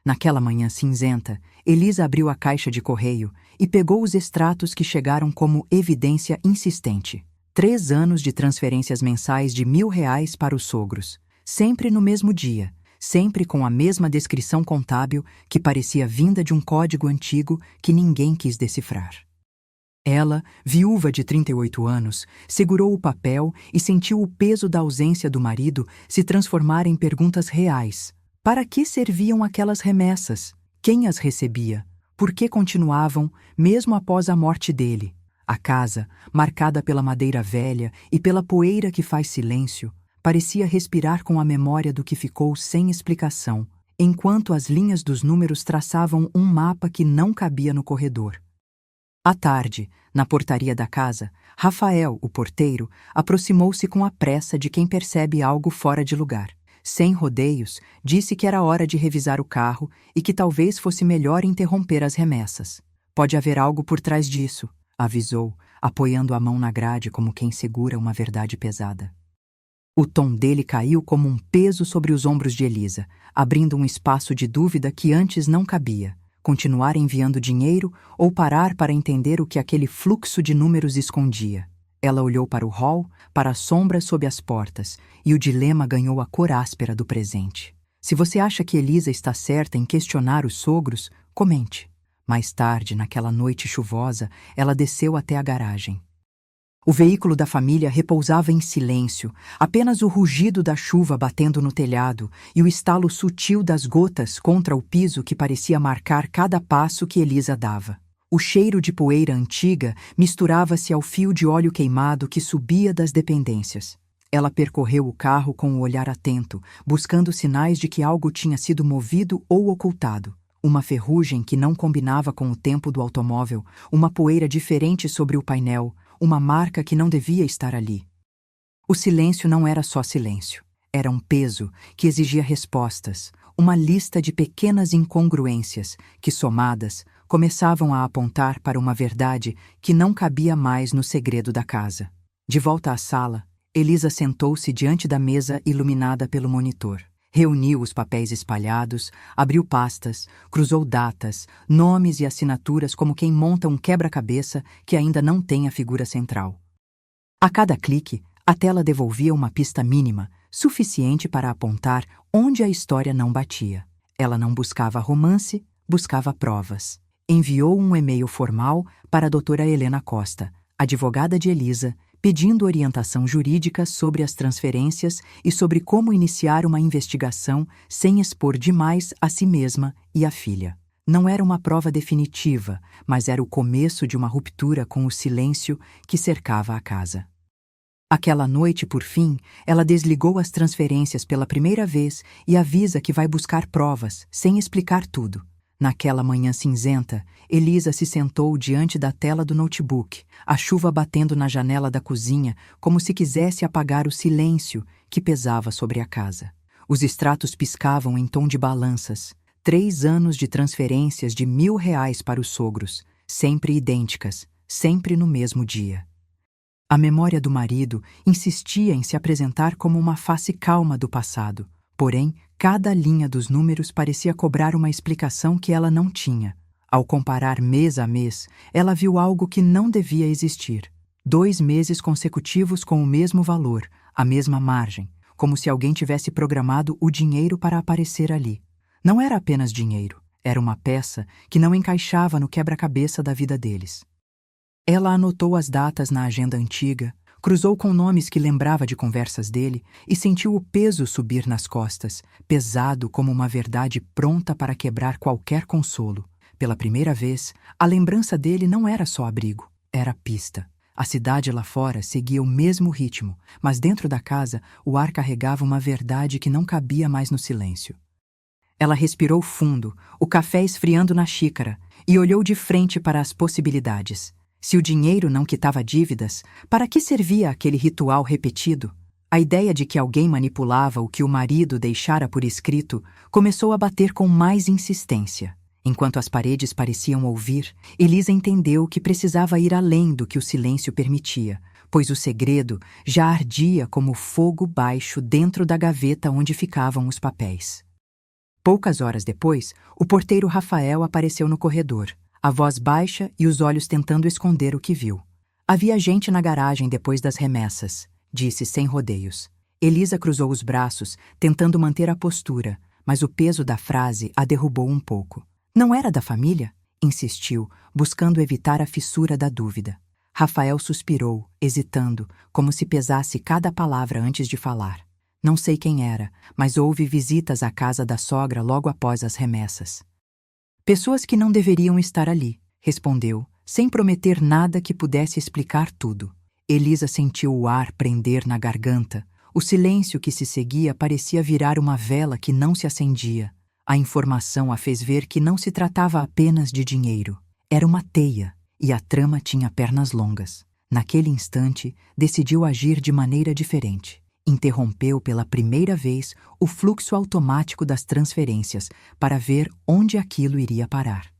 Naquela manhã cinzenta, Elisa abriu a caixa de correio e pegou os extratos que chegaram como evidência insistente. 3 anos de transferências mensais de R$ 1.000 para os sogros, sempre no mesmo dia, sempre com a mesma descrição contábil que parecia vinda de um código antigo que ninguém quis decifrar. Ela, viúva de 38 anos, segurou o papel e sentiu o peso da ausência do marido se transformar em perguntas reais. Para que serviam aquelas remessas? Quem as recebia? Por que continuavam, mesmo após a morte dele? A casa, marcada pela madeira velha e pela poeira que faz silêncio, parecia respirar com a memória do que ficou sem explicação, enquanto as linhas dos números traçavam um mapa que não cabia no corredor. À tarde, na portaria da casa, Rafael, o porteiro, aproximou-se com a pressa de quem percebe algo fora de lugar. Sem rodeios, disse que era hora de revisar o carro e que talvez fosse melhor interromper as remessas. Pode haver algo por trás disso, avisou, apoiando a mão na grade como quem segura uma verdade pesada. O tom dele caiu como um peso sobre os ombros de Elisa, abrindo um espaço de dúvida que antes não cabia. Continuar enviando dinheiro ou parar para entender o que aquele fluxo de números escondia. Ela olhou para o hall, para as sombras sob as portas, e o dilema ganhou a cor áspera do presente. Se você acha que Elisa está certa em questionar os sogros, comente. Mais tarde, naquela noite chuvosa, ela desceu até a garagem. O veículo da família repousava em silêncio, apenas o rugido da chuva batendo no telhado e o estalo sutil das gotas contra o piso que parecia marcar cada passo que Elisa dava. O cheiro de poeira antiga misturava-se ao fio de óleo queimado que subia das dependências. Ela percorreu o carro com o olhar atento, buscando sinais de que algo tinha sido movido ou ocultado. Uma ferrugem que não combinava com o tempo do automóvel, uma poeira diferente sobre o painel, uma marca que não devia estar ali. O silêncio não era só silêncio. Era um peso que exigia respostas, uma lista de pequenas incongruências que, somadas, começavam a apontar para uma verdade que não cabia mais no segredo da casa. De volta à sala, Elisa sentou-se diante da mesa iluminada pelo monitor. Reuniu os papéis espalhados, abriu pastas, cruzou datas, nomes e assinaturas como quem monta um quebra-cabeça que ainda não tem a figura central. A cada clique, a tela devolvia uma pista mínima, suficiente para apontar onde a história não batia. Ela não buscava romance, buscava provas. Enviou um e-mail formal para a doutora Helena Costa, advogada de Elisa, pedindo orientação jurídica sobre as transferências e sobre como iniciar uma investigação sem expor demais a si mesma e a filha. Não era uma prova definitiva, mas era o começo de uma ruptura com o silêncio que cercava a casa. Aquela noite, por fim, ela desligou as transferências pela primeira vez e avisa que vai buscar provas, sem explicar tudo. Naquela manhã cinzenta, Elisa se sentou diante da tela do notebook, a chuva batendo na janela da cozinha como se quisesse apagar o silêncio que pesava sobre a casa. Os extratos piscavam em tom de balanças. 3 anos de transferências de R$ 1.000 para os sogros, sempre idênticas, sempre no mesmo dia. A memória do marido insistia em se apresentar como uma face calma do passado, porém, cada linha dos números parecia cobrar uma explicação que ela não tinha. Ao comparar mês a mês, ela viu algo que não devia existir. 2 meses consecutivos com o mesmo valor, a mesma margem, como se alguém tivesse programado o dinheiro para aparecer ali. Não era apenas dinheiro, era uma peça que não encaixava no quebra-cabeça da vida deles. Ela anotou as datas na agenda antiga, cruzou com nomes que lembrava de conversas dele e sentiu o peso subir nas costas, pesado como uma verdade pronta para quebrar qualquer consolo. Pela primeira vez, a lembrança dele não era só abrigo, era pista. A cidade lá fora seguia o mesmo ritmo, mas dentro da casa o ar carregava uma verdade que não cabia mais no silêncio. Ela respirou fundo, o café esfriando na xícara, e olhou de frente para as possibilidades. Se o dinheiro não quitava dívidas, para que servia aquele ritual repetido? A ideia de que alguém manipulava o que o marido deixara por escrito começou a bater com mais insistência. Enquanto as paredes pareciam ouvir, Elisa entendeu que precisava ir além do que o silêncio permitia, pois o segredo já ardia como fogo baixo dentro da gaveta onde ficavam os papéis. Poucas horas depois, o porteiro Rafael apareceu no corredor, a voz baixa e os olhos tentando esconder o que viu. Havia gente na garagem depois das remessas, disse sem rodeios. Elisa cruzou os braços, tentando manter a postura, mas o peso da frase a derrubou um pouco. Não era da família? Insistiu, buscando evitar a fissura da dúvida. Rafael suspirou, hesitando, como se pesasse cada palavra antes de falar. Não sei quem era, mas houve visitas à casa da sogra logo após as remessas. Pessoas que não deveriam estar ali, respondeu, sem prometer nada que pudesse explicar tudo. Elisa sentiu o ar prender na garganta. O silêncio que se seguia parecia virar uma vela que não se acendia. A informação a fez ver que não se tratava apenas de dinheiro. Era uma teia, e a trama tinha pernas longas. Naquele instante, decidiu agir de maneira diferente. Interrompeu pela primeira vez o fluxo automático das transferências para ver onde aquilo iria parar.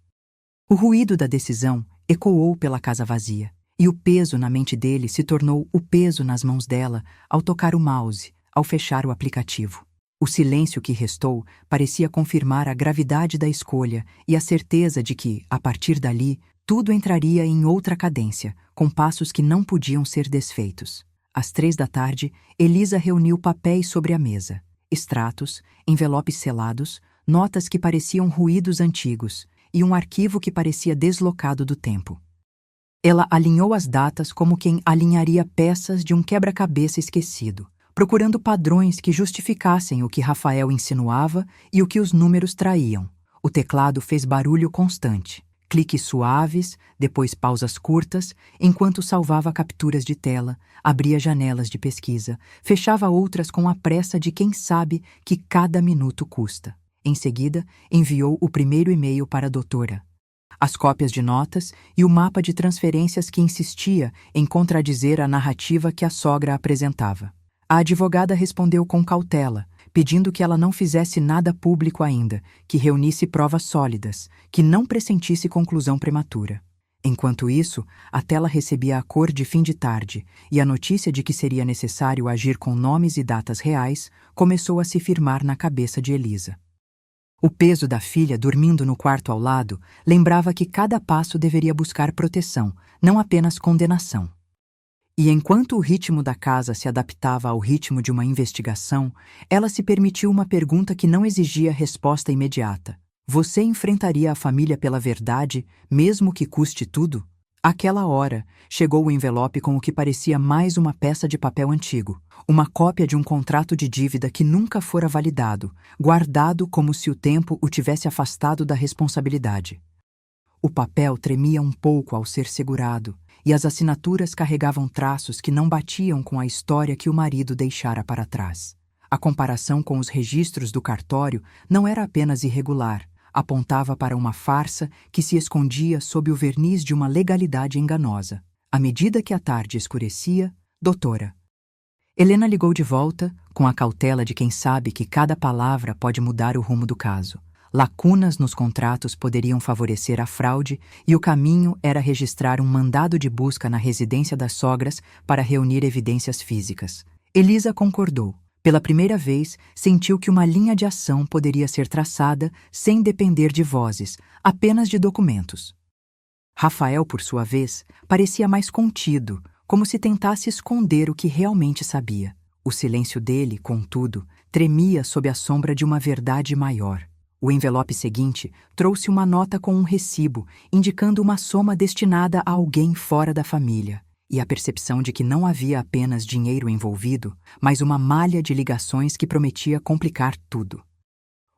O ruído da decisão ecoou pela casa vazia, e o peso na mente dele se tornou o peso nas mãos dela ao tocar o mouse, ao fechar o aplicativo. O silêncio que restou parecia confirmar a gravidade da escolha e a certeza de que, a partir dali, tudo entraria em outra cadência, com passos que não podiam ser desfeitos. Às 3 da tarde, Elisa reuniu papéis sobre a mesa. Extratos, envelopes selados, notas que pareciam ruídos antigos e um arquivo que parecia deslocado do tempo. Ela alinhou as datas como quem alinharia peças de um quebra-cabeça esquecido, procurando padrões que justificassem o que Rafael insinuava e o que os números traíam. O teclado fez barulho constante. Cliques suaves, depois pausas curtas, enquanto salvava capturas de tela, abria janelas de pesquisa, fechava outras com a pressa de quem sabe que cada minuto custa. Em seguida, enviou o primeiro e-mail para a doutora. As cópias de notas e o mapa de transferências que insistia em contradizer a narrativa que a sogra apresentava. A advogada respondeu com cautela, pedindo que ela não fizesse nada público ainda, que reunisse provas sólidas, que não pressentisse conclusão prematura. Enquanto isso, a tela recebia a cor de fim de tarde, e a notícia de que seria necessário agir com nomes e datas reais começou a se firmar na cabeça de Elisa. O peso da filha dormindo no quarto ao lado lembrava que cada passo deveria buscar proteção, não apenas condenação. E enquanto o ritmo da casa se adaptava ao ritmo de uma investigação, ela se permitiu uma pergunta que não exigia resposta imediata. Você enfrentaria a família pela verdade, mesmo que custe tudo? Àquela hora, chegou o envelope com o que parecia mais uma peça de papel antigo, uma cópia de um contrato de dívida que nunca fora validado, guardado como se o tempo o tivesse afastado da responsabilidade. O papel tremia um pouco ao ser segurado, e as assinaturas carregavam traços que não batiam com a história que o marido deixara para trás. A comparação com os registros do cartório não era apenas irregular, apontava para uma farsa que se escondia sob o verniz de uma legalidade enganosa. À medida que a tarde escurecia, doutora. Helena ligou de volta, com a cautela de quem sabe que cada palavra pode mudar o rumo do caso. Lacunas nos contratos poderiam favorecer a fraude e o caminho era registrar um mandado de busca na residência das sogras para reunir evidências físicas. Elisa concordou. Pela primeira vez, sentiu que uma linha de ação poderia ser traçada sem depender de vozes, apenas de documentos. Rafael, por sua vez, parecia mais contido, como se tentasse esconder o que realmente sabia. O silêncio dele, contudo, tremia sob a sombra de uma verdade maior. O envelope seguinte trouxe uma nota com um recibo, indicando uma soma destinada a alguém fora da família, e a percepção de que não havia apenas dinheiro envolvido, mas uma malha de ligações que prometia complicar tudo.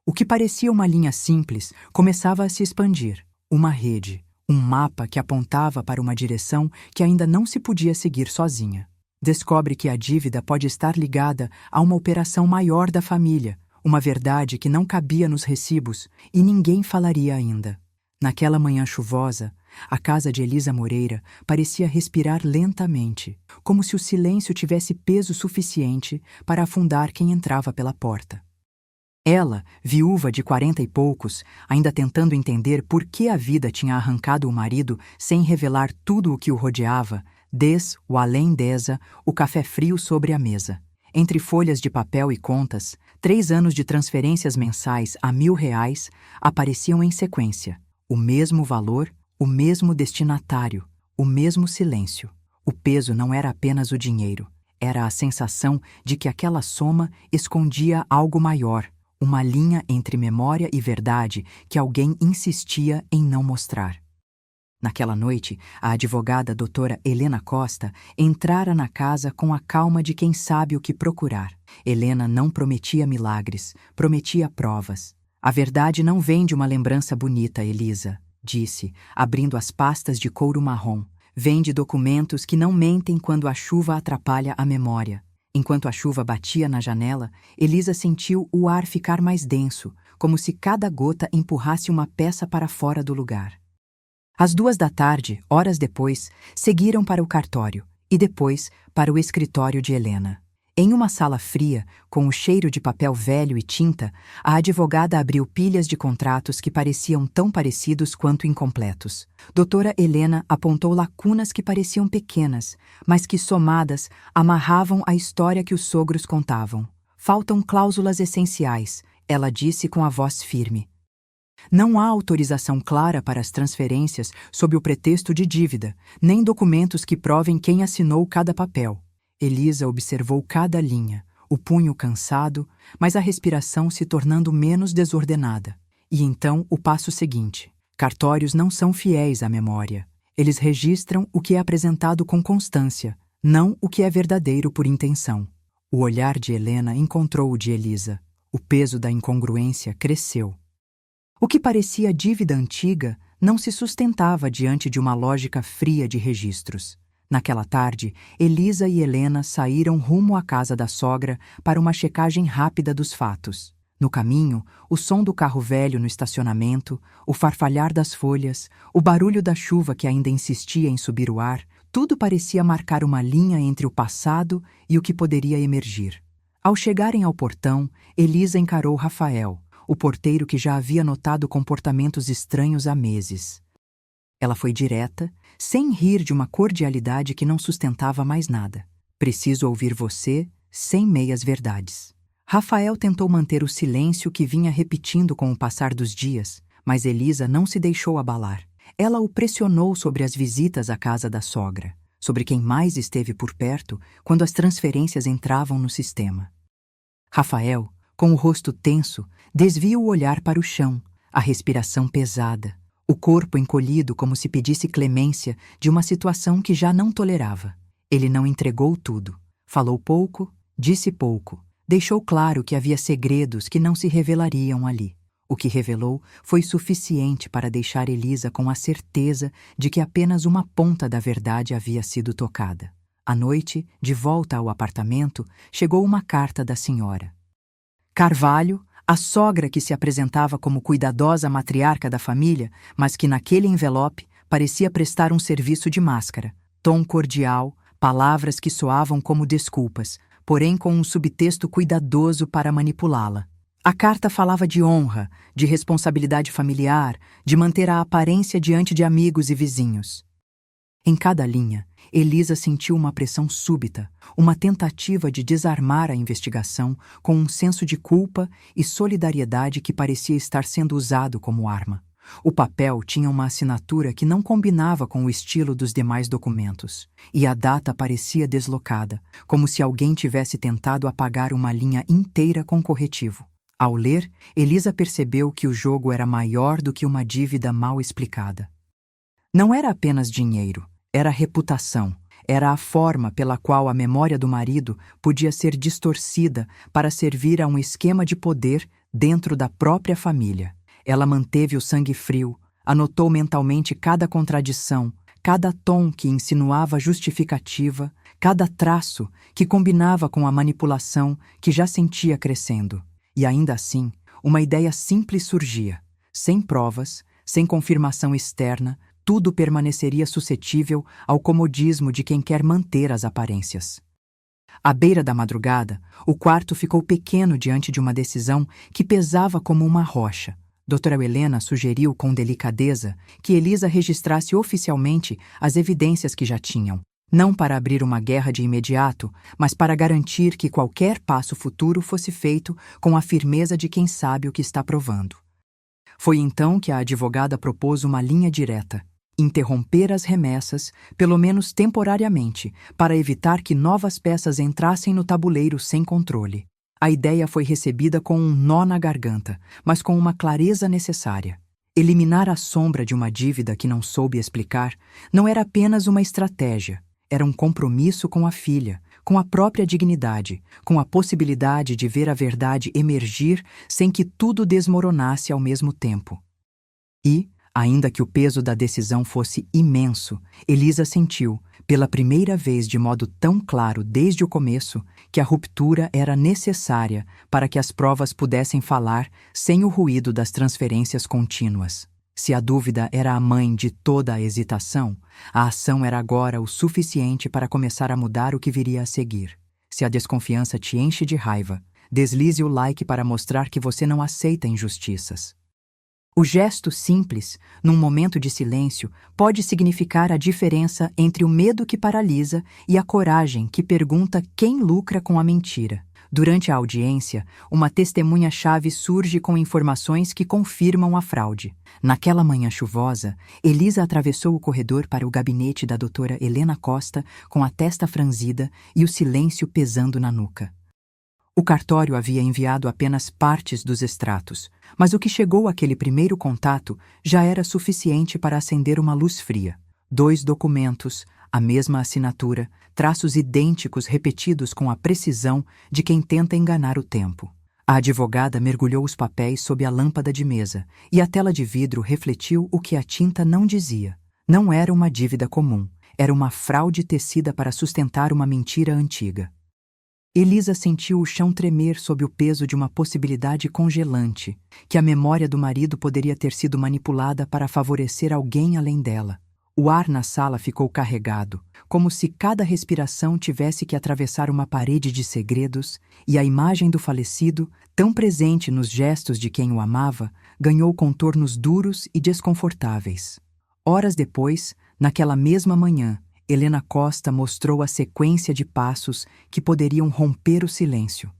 O que parecia uma linha simples começava a se expandir, uma rede, um mapa que apontava para uma direção que ainda não se podia seguir sozinha. Descobre que a dívida pode estar ligada a uma operação maior da família, uma verdade que não cabia nos recibos e ninguém falaria ainda. Naquela manhã chuvosa, a casa de Elisa Moreira parecia respirar lentamente, como se o silêncio tivesse peso suficiente para afundar quem entrava pela porta. Ela, viúva de 40 e poucos, ainda tentando entender por que a vida tinha arrancado o marido sem revelar tudo o que o rodeava, o além desa, o café frio sobre a mesa. Entre folhas de papel e contas, 3 anos de transferências mensais a R$ 1.000 apareciam em sequência. O mesmo valor, o mesmo destinatário, o mesmo silêncio. O peso não era apenas o dinheiro, era a sensação de que aquela soma escondia algo maior, uma linha entre memória e verdade que alguém insistia em não mostrar. Naquela noite, a advogada doutora Helena Costa entrara na casa com a calma de quem sabe o que procurar. Helena não prometia milagres, prometia provas. A verdade não vem de uma lembrança bonita, Elisa, disse, abrindo as pastas de couro marrom. Vem de documentos que não mentem quando a chuva atrapalha a memória. Enquanto a chuva batia na janela, Elisa sentiu o ar ficar mais denso, como se cada gota empurrasse uma peça para fora do lugar. Às 2 da tarde, horas depois, seguiram para o cartório e depois para o escritório de Helena. Em uma sala fria, com o cheiro de papel velho e tinta, a advogada abriu pilhas de contratos que pareciam tão parecidos quanto incompletos. Doutora Helena apontou lacunas que pareciam pequenas, mas que, somadas, amarravam a história que os sogros contavam. Faltam cláusulas essenciais, ela disse com a voz firme. Não há autorização clara para as transferências sob o pretexto de dívida, nem documentos que provem quem assinou cada papel. Elisa observou cada linha, o punho cansado, mas a respiração se tornando menos desordenada. E então o passo seguinte. Cartórios não são fiéis à memória. Eles registram o que é apresentado com constância, não o que é verdadeiro por intenção. O olhar de Helena encontrou o de Elisa. O peso da incongruência cresceu. O que parecia dívida antiga não se sustentava diante de uma lógica fria de registros. Naquela tarde, Elisa e Helena saíram rumo à casa da sogra para uma checagem rápida dos fatos. No caminho, o som do carro velho no estacionamento, o farfalhar das folhas, o barulho da chuva que ainda insistia em subir o ar, tudo parecia marcar uma linha entre o passado e o que poderia emergir. Ao chegarem ao portão, Elisa encarou Rafael, o porteiro que já havia notado comportamentos estranhos há meses. Ela foi direta, sem rir de uma cordialidade que não sustentava mais nada. Preciso ouvir você, sem meias-verdades. Rafael tentou manter o silêncio que vinha repetindo com o passar dos dias, mas Elisa não se deixou abalar. Ela o pressionou sobre as visitas à casa da sogra, sobre quem mais esteve por perto quando as transferências entravam no sistema. Rafael, com o rosto tenso, desvia o olhar para o chão, a respiração pesada, o corpo encolhido como se pedisse clemência de uma situação que já não tolerava. Ele não entregou tudo. Falou pouco, disse pouco. Deixou claro que havia segredos que não se revelariam ali. O que revelou foi suficiente para deixar Elisa com a certeza de que apenas uma ponta da verdade havia sido tocada. À noite, de volta ao apartamento, chegou uma carta da senhora. Carvalho, a sogra que se apresentava como cuidadosa matriarca da família, mas que naquele envelope parecia prestar um serviço de máscara, tom cordial, palavras que soavam como desculpas, porém com um subtexto cuidadoso para manipulá-la. A carta falava de honra, de responsabilidade familiar, de manter a aparência diante de amigos e vizinhos. Em cada linha, Elisa sentiu uma pressão súbita, uma tentativa de desarmar a investigação com um senso de culpa e solidariedade que parecia estar sendo usado como arma. O papel tinha uma assinatura que não combinava com o estilo dos demais documentos, e a data parecia deslocada, como se alguém tivesse tentado apagar uma linha inteira com corretivo. Ao ler, Elisa percebeu que o jogo era maior do que uma dívida mal explicada. Não era apenas dinheiro. Era a reputação, era a forma pela qual a memória do marido podia ser distorcida para servir a um esquema de poder dentro da própria família. Ela manteve o sangue frio, anotou mentalmente cada contradição, cada tom que insinuava justificativa, cada traço que combinava com a manipulação que já sentia crescendo. E ainda assim, uma ideia simples surgia, sem provas, sem confirmação externa, tudo permaneceria suscetível ao comodismo de quem quer manter as aparências. À beira da madrugada, o quarto ficou pequeno diante de uma decisão que pesava como uma rocha. Doutora Helena sugeriu com delicadeza que Elisa registrasse oficialmente as evidências que já tinham, Não para abrir uma guerra de imediato, mas para garantir que qualquer passo futuro fosse feito com a firmeza de quem sabe o que está provando. Foi então que a advogada propôs uma linha direta: interromper as remessas, pelo menos temporariamente, para evitar que novas peças entrassem no tabuleiro sem controle. A ideia foi recebida com um nó na garganta, mas com uma clareza necessária. Eliminar a sombra de uma dívida que não soube explicar não era apenas uma estratégia, era um compromisso com a filha, com a própria dignidade, com a possibilidade de ver a verdade emergir sem que tudo desmoronasse ao mesmo tempo. E, ainda que o peso da decisão fosse imenso, Elisa sentiu, pela primeira vez de modo tão claro desde o começo, que a ruptura era necessária para que as provas pudessem falar sem o ruído das transferências contínuas. Se a dúvida era a mãe de toda a hesitação, a ação era agora o suficiente para começar a mudar o que viria a seguir. Se a desconfiança te enche de raiva, deslize o like para mostrar que você não aceita injustiças. O gesto simples, num momento de silêncio, pode significar a diferença entre o medo que paralisa e a coragem que pergunta quem lucra com a mentira. Durante a audiência, uma testemunha-chave surge com informações que confirmam a fraude. Naquela manhã chuvosa, Elisa atravessou o corredor para o gabinete da doutora Helena Costa com a testa franzida e o silêncio pesando na nuca. O cartório havia enviado apenas partes dos extratos, mas o que chegou àquele primeiro contato já era suficiente para acender uma luz fria. 2 documentos, a mesma assinatura, traços idênticos repetidos com a precisão de quem tenta enganar o tempo. A advogada mergulhou os papéis sob a lâmpada de mesa e a tela de vidro refletiu o que a tinta não dizia. Não era uma dívida comum, era uma fraude tecida para sustentar uma mentira antiga. Elisa sentiu o chão tremer sob o peso de uma possibilidade congelante, que a memória do marido poderia ter sido manipulada para favorecer alguém além dela. O ar na sala ficou carregado, como se cada respiração tivesse que atravessar uma parede de segredos, e a imagem do falecido, tão presente nos gestos de quem o amava, ganhou contornos duros e desconfortáveis. Horas depois, naquela mesma manhã, Helena Costa mostrou a sequência de passos que poderiam romper o silêncio.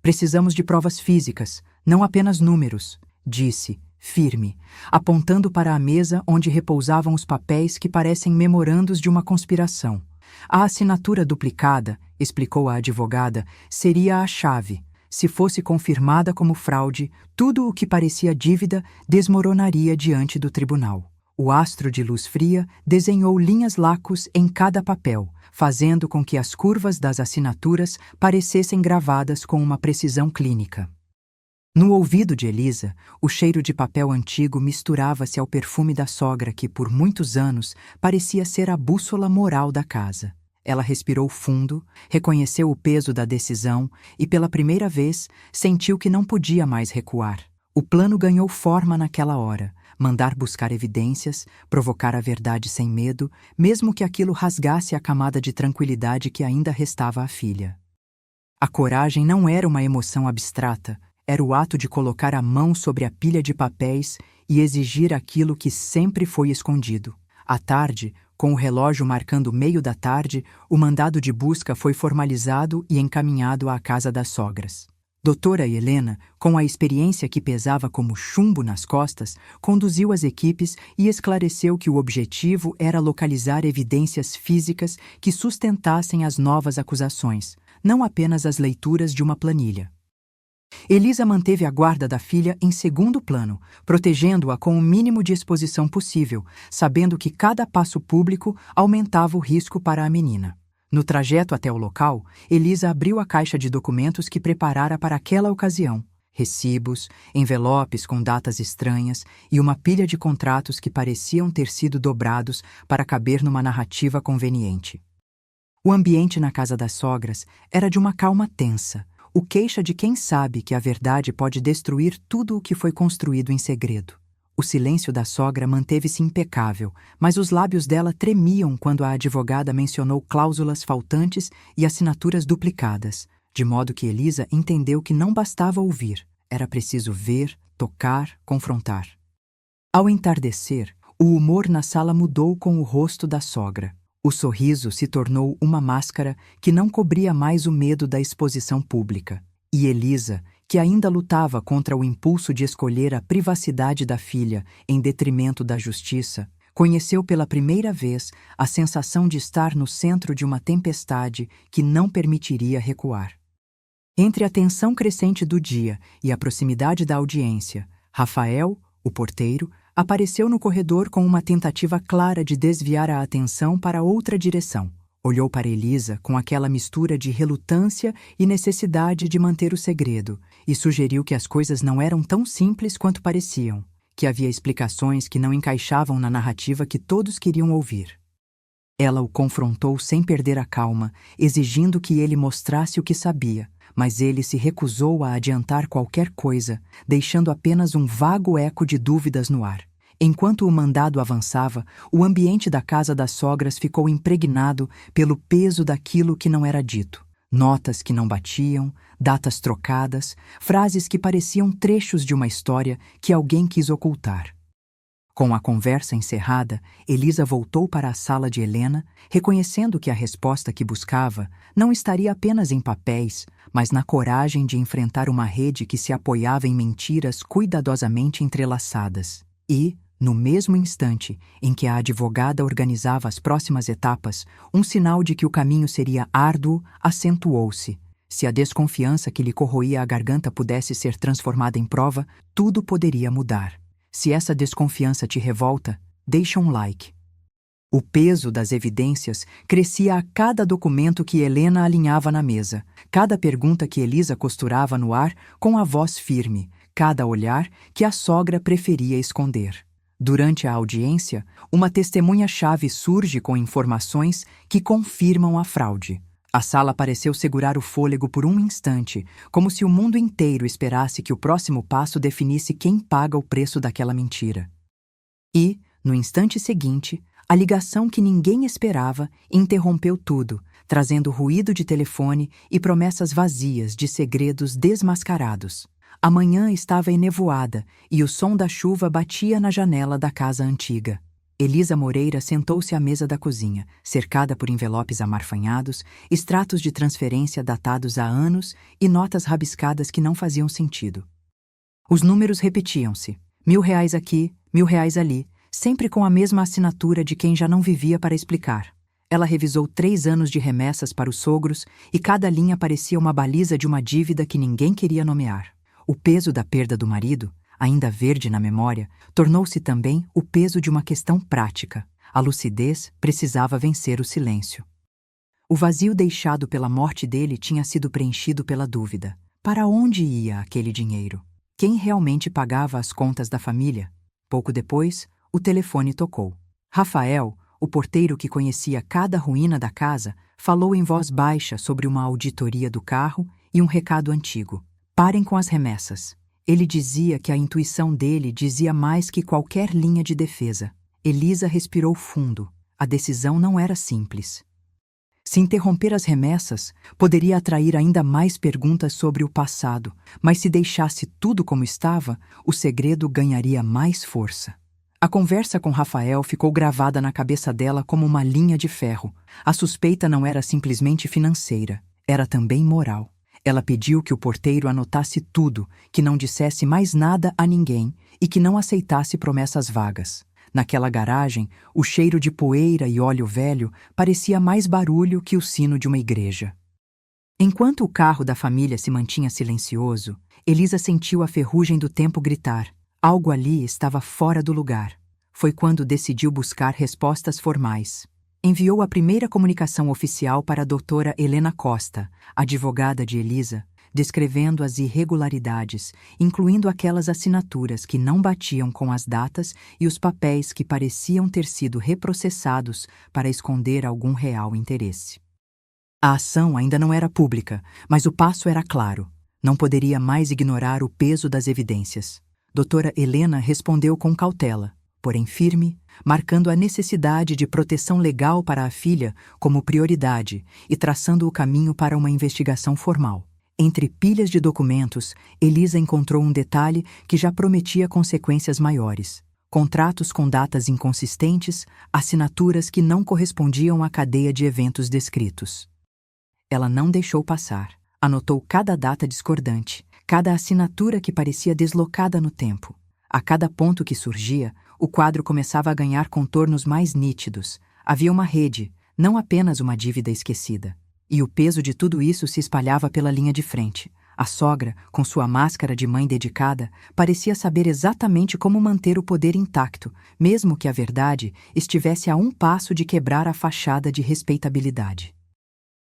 Precisamos de provas físicas, não apenas números, disse, firme, apontando para a mesa onde repousavam os papéis que parecem memorandos de uma conspiração. A assinatura duplicada, explicou a advogada, seria a chave. Se fosse confirmada como fraude, tudo o que parecia dívida desmoronaria diante do tribunal. O astro de luz fria desenhou linhas lacus em cada papel, fazendo com que as curvas das assinaturas parecessem gravadas com uma precisão clínica. No ouvido de Elisa, o cheiro de papel antigo misturava-se ao perfume da sogra que, por muitos anos, parecia ser a bússola moral da casa. Ela respirou fundo, reconheceu o peso da decisão e, pela primeira vez, sentiu que não podia mais recuar. O plano ganhou forma naquela hora. Mandar buscar evidências, provocar a verdade sem medo, mesmo que aquilo rasgasse a camada de tranquilidade que ainda restava à filha. A coragem não era uma emoção abstrata, era o ato de colocar a mão sobre a pilha de papéis e exigir aquilo que sempre foi escondido. À tarde, com o relógio marcando 13h, o mandado de busca foi formalizado e encaminhado à casa das sogras. Doutora Helena, com a experiência que pesava como chumbo nas costas, conduziu as equipes e esclareceu que o objetivo era localizar evidências físicas que sustentassem as novas acusações, não apenas as leituras de uma planilha. Elisa manteve a guarda da filha em segundo plano, protegendo-a com o mínimo de exposição possível, sabendo que cada passo público aumentava o risco para a menina. No trajeto até o local, Elisa abriu a caixa de documentos que preparara para aquela ocasião. Recibos, envelopes com datas estranhas e uma pilha de contratos que pareciam ter sido dobrados para caber numa narrativa conveniente. O ambiente na casa das sogras era de uma calma tensa, o queixa de quem sabe que a verdade pode destruir tudo o que foi construído em segredo. O silêncio da sogra manteve-se impecável, mas os lábios dela tremiam quando a advogada mencionou cláusulas faltantes e assinaturas duplicadas, de modo que Elisa entendeu que não bastava ouvir, era preciso ver, tocar, confrontar. Ao entardecer, o humor na sala mudou com o rosto da sogra. O sorriso se tornou uma máscara que não cobria mais o medo da exposição pública. E Elisa, que ainda lutava contra o impulso de escolher a privacidade da filha em detrimento da justiça, conheceu pela primeira vez a sensação de estar no centro de uma tempestade que não permitiria recuar. Entre a tensão crescente do dia e a proximidade da audiência, Rafael, o porteiro, apareceu no corredor com uma tentativa clara de desviar a atenção para outra direção. Olhou para Elisa com aquela mistura de relutância e necessidade de manter o segredo e sugeriu que as coisas não eram tão simples quanto pareciam, que havia explicações que não encaixavam na narrativa que todos queriam ouvir. Ela o confrontou sem perder a calma, exigindo que ele mostrasse o que sabia, mas ele se recusou a adiantar qualquer coisa, deixando apenas um vago eco de dúvidas no ar. Enquanto o mandado avançava, o ambiente da casa das sogras ficou impregnado pelo peso daquilo que não era dito. Notas que não batiam, datas trocadas, frases que pareciam trechos de uma história que alguém quis ocultar. Com a conversa encerrada, Elisa voltou para a sala de Helena, reconhecendo que a resposta que buscava não estaria apenas em papéis, mas na coragem de enfrentar uma rede que se apoiava em mentiras cuidadosamente entrelaçadas. E, no mesmo instante em que a advogada organizava as próximas etapas, um sinal de que o caminho seria árduo acentuou-se. Se a desconfiança que lhe corroía a garganta pudesse ser transformada em prova, tudo poderia mudar. Se essa desconfiança te revolta, deixa um like. O peso das evidências crescia a cada documento que Helena alinhava na mesa, cada pergunta que Elisa costurava no ar com a voz firme, cada olhar que a sogra preferia esconder. Durante a audiência, uma testemunha-chave surge com informações que confirmam a fraude. A sala pareceu segurar o fôlego por um instante, como se o mundo inteiro esperasse que o próximo passo definisse quem paga o preço daquela mentira. E, no instante seguinte, a ligação que ninguém esperava interrompeu tudo, trazendo ruído de telefone e promessas vazias de segredos desmascarados. A manhã estava enevoada e o som da chuva batia na janela da casa antiga. Elisa Moreira sentou-se à mesa da cozinha, cercada por envelopes amarfanhados, extratos de transferência datados há anos e notas rabiscadas que não faziam sentido. Os números repetiam-se, R$ 1.000 aqui, R$ 1.000 ali, sempre com a mesma assinatura de quem já não vivia para explicar. Ela revisou 3 anos de remessas para os sogros e cada linha parecia uma baliza de uma dívida que ninguém queria nomear. O peso da perda do marido, ainda verde na memória, tornou-se também o peso de uma questão prática. A lucidez precisava vencer o silêncio. O vazio deixado pela morte dele tinha sido preenchido pela dúvida. Para onde ia aquele dinheiro? Quem realmente pagava as contas da família? Pouco depois, o telefone tocou. Rafael, o porteiro que conhecia cada ruína da casa, falou em voz baixa sobre uma auditoria do carro e um recado antigo. Parem com as remessas. Ele dizia que a intuição dele dizia mais que qualquer linha de defesa. Elisa respirou fundo. A decisão não era simples. Se interromper as remessas, poderia atrair ainda mais perguntas sobre o passado, mas se deixasse tudo como estava, o segredo ganharia mais força. A conversa com Rafael ficou gravada na cabeça dela como uma linha de ferro. A suspeita não era simplesmente financeira, era também moral. Ela pediu que o porteiro anotasse tudo, que não dissesse mais nada a ninguém e que não aceitasse promessas vagas. Naquela garagem, o cheiro de poeira e óleo velho parecia mais barulho que o sino de uma igreja. Enquanto o carro da família se mantinha silencioso, Elisa sentiu a ferrugem do tempo gritar. Algo ali estava fora do lugar. Foi quando decidiu buscar respostas formais. Enviou a primeira comunicação oficial para a doutora Helena Costa, advogada de Elisa, descrevendo as irregularidades, incluindo aquelas assinaturas que não batiam com as datas e os papéis que pareciam ter sido reprocessados para esconder algum real interesse. A ação ainda não era pública, mas o passo era claro. Não poderia mais ignorar o peso das evidências. Doutora Helena respondeu com cautela, porém firme, marcando a necessidade de proteção legal para a filha como prioridade e traçando o caminho para uma investigação formal. Entre pilhas de documentos, Elisa encontrou um detalhe que já prometia consequências maiores. Contratos com datas inconsistentes, assinaturas que não correspondiam à cadeia de eventos descritos. Ela não deixou passar. Anotou cada data discordante, cada assinatura que parecia deslocada no tempo. A cada ponto que surgia, o quadro começava a ganhar contornos mais nítidos. Havia uma rede, não apenas uma dívida esquecida. E o peso de tudo isso se espalhava pela linha de frente. A sogra, com sua máscara de mãe dedicada, parecia saber exatamente como manter o poder intacto, mesmo que a verdade estivesse a um passo de quebrar a fachada de respeitabilidade.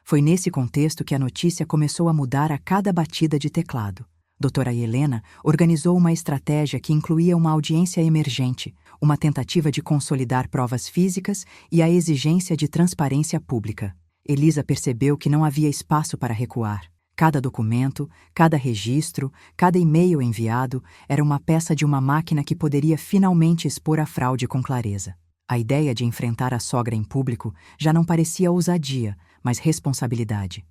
Foi nesse contexto que a notícia começou a mudar a cada batida de teclado. Doutora Helena organizou uma estratégia que incluía uma audiência emergente, uma tentativa de consolidar provas físicas e a exigência de transparência pública. Elisa percebeu que não havia espaço para recuar. Cada documento, cada registro, cada e-mail enviado era uma peça de uma máquina que poderia finalmente expor a fraude com clareza. A ideia de enfrentar a sogra em público já não parecia ousadia, mas responsabilidade.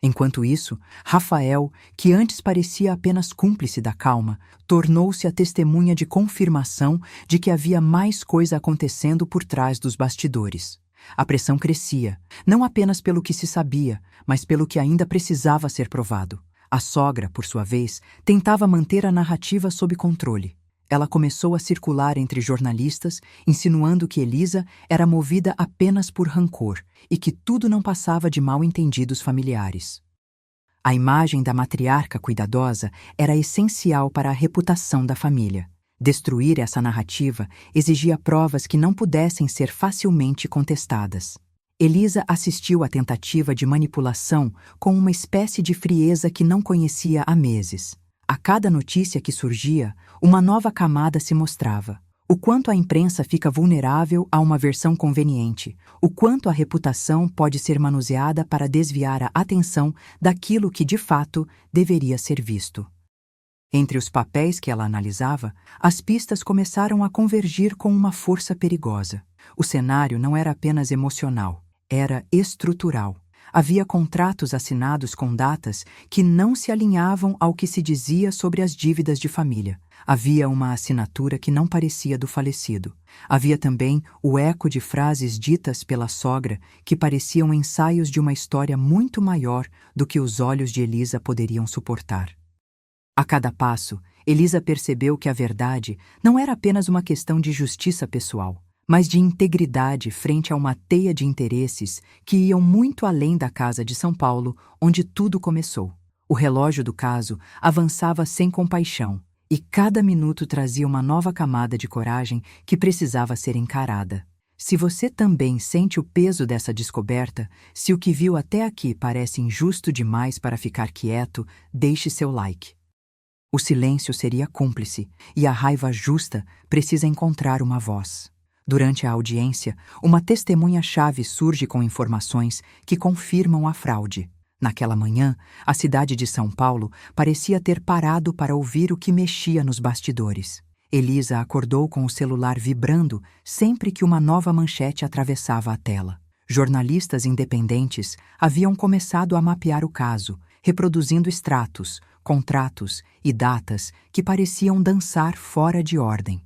Enquanto isso, Rafael, que antes parecia apenas cúmplice da calma, tornou-se a testemunha de confirmação de que havia mais coisa acontecendo por trás dos bastidores. A pressão crescia, não apenas pelo que se sabia, mas pelo que ainda precisava ser provado. A sogra, por sua vez, tentava manter a narrativa sob controle. Ela começou a circular entre jornalistas, insinuando que Elisa era movida apenas por rancor e que tudo não passava de mal-entendidos familiares. A imagem da matriarca cuidadosa era essencial para a reputação da família. Destruir essa narrativa exigia provas que não pudessem ser facilmente contestadas. Elisa assistiu à tentativa de manipulação com uma espécie de frieza que não conhecia há meses. A cada notícia que surgia, uma nova camada se mostrava. O quanto a imprensa fica vulnerável a uma versão conveniente, o quanto a reputação pode ser manuseada para desviar a atenção daquilo que, de fato, deveria ser visto. Entre os papéis que ela analisava, as pistas começaram a convergir com uma força perigosa. O cenário não era apenas emocional, era estrutural. Havia contratos assinados com datas que não se alinhavam ao que se dizia sobre as dívidas de família. Havia uma assinatura que não parecia do falecido. Havia também o eco de frases ditas pela sogra que pareciam ensaios de uma história muito maior do que os olhos de Elisa poderiam suportar. A cada passo, Elisa percebeu que a verdade não era apenas uma questão de justiça pessoal, mas de integridade frente a uma teia de interesses que iam muito além da casa de São Paulo, onde tudo começou. O relógio do caso avançava sem compaixão, e cada minuto trazia uma nova camada de coragem que precisava ser encarada. Se você também sente o peso dessa descoberta, se o que viu até aqui parece injusto demais para ficar quieto, deixe seu like. O silêncio seria cúmplice, e a raiva justa precisa encontrar uma voz. Durante a audiência, uma testemunha-chave surge com informações que confirmam a fraude. Naquela manhã, a cidade de São Paulo parecia ter parado para ouvir o que mexia nos bastidores. Elisa acordou com o celular vibrando sempre que uma nova manchete atravessava a tela. Jornalistas independentes haviam começado a mapear o caso, reproduzindo extratos, contratos e datas que pareciam dançar fora de ordem.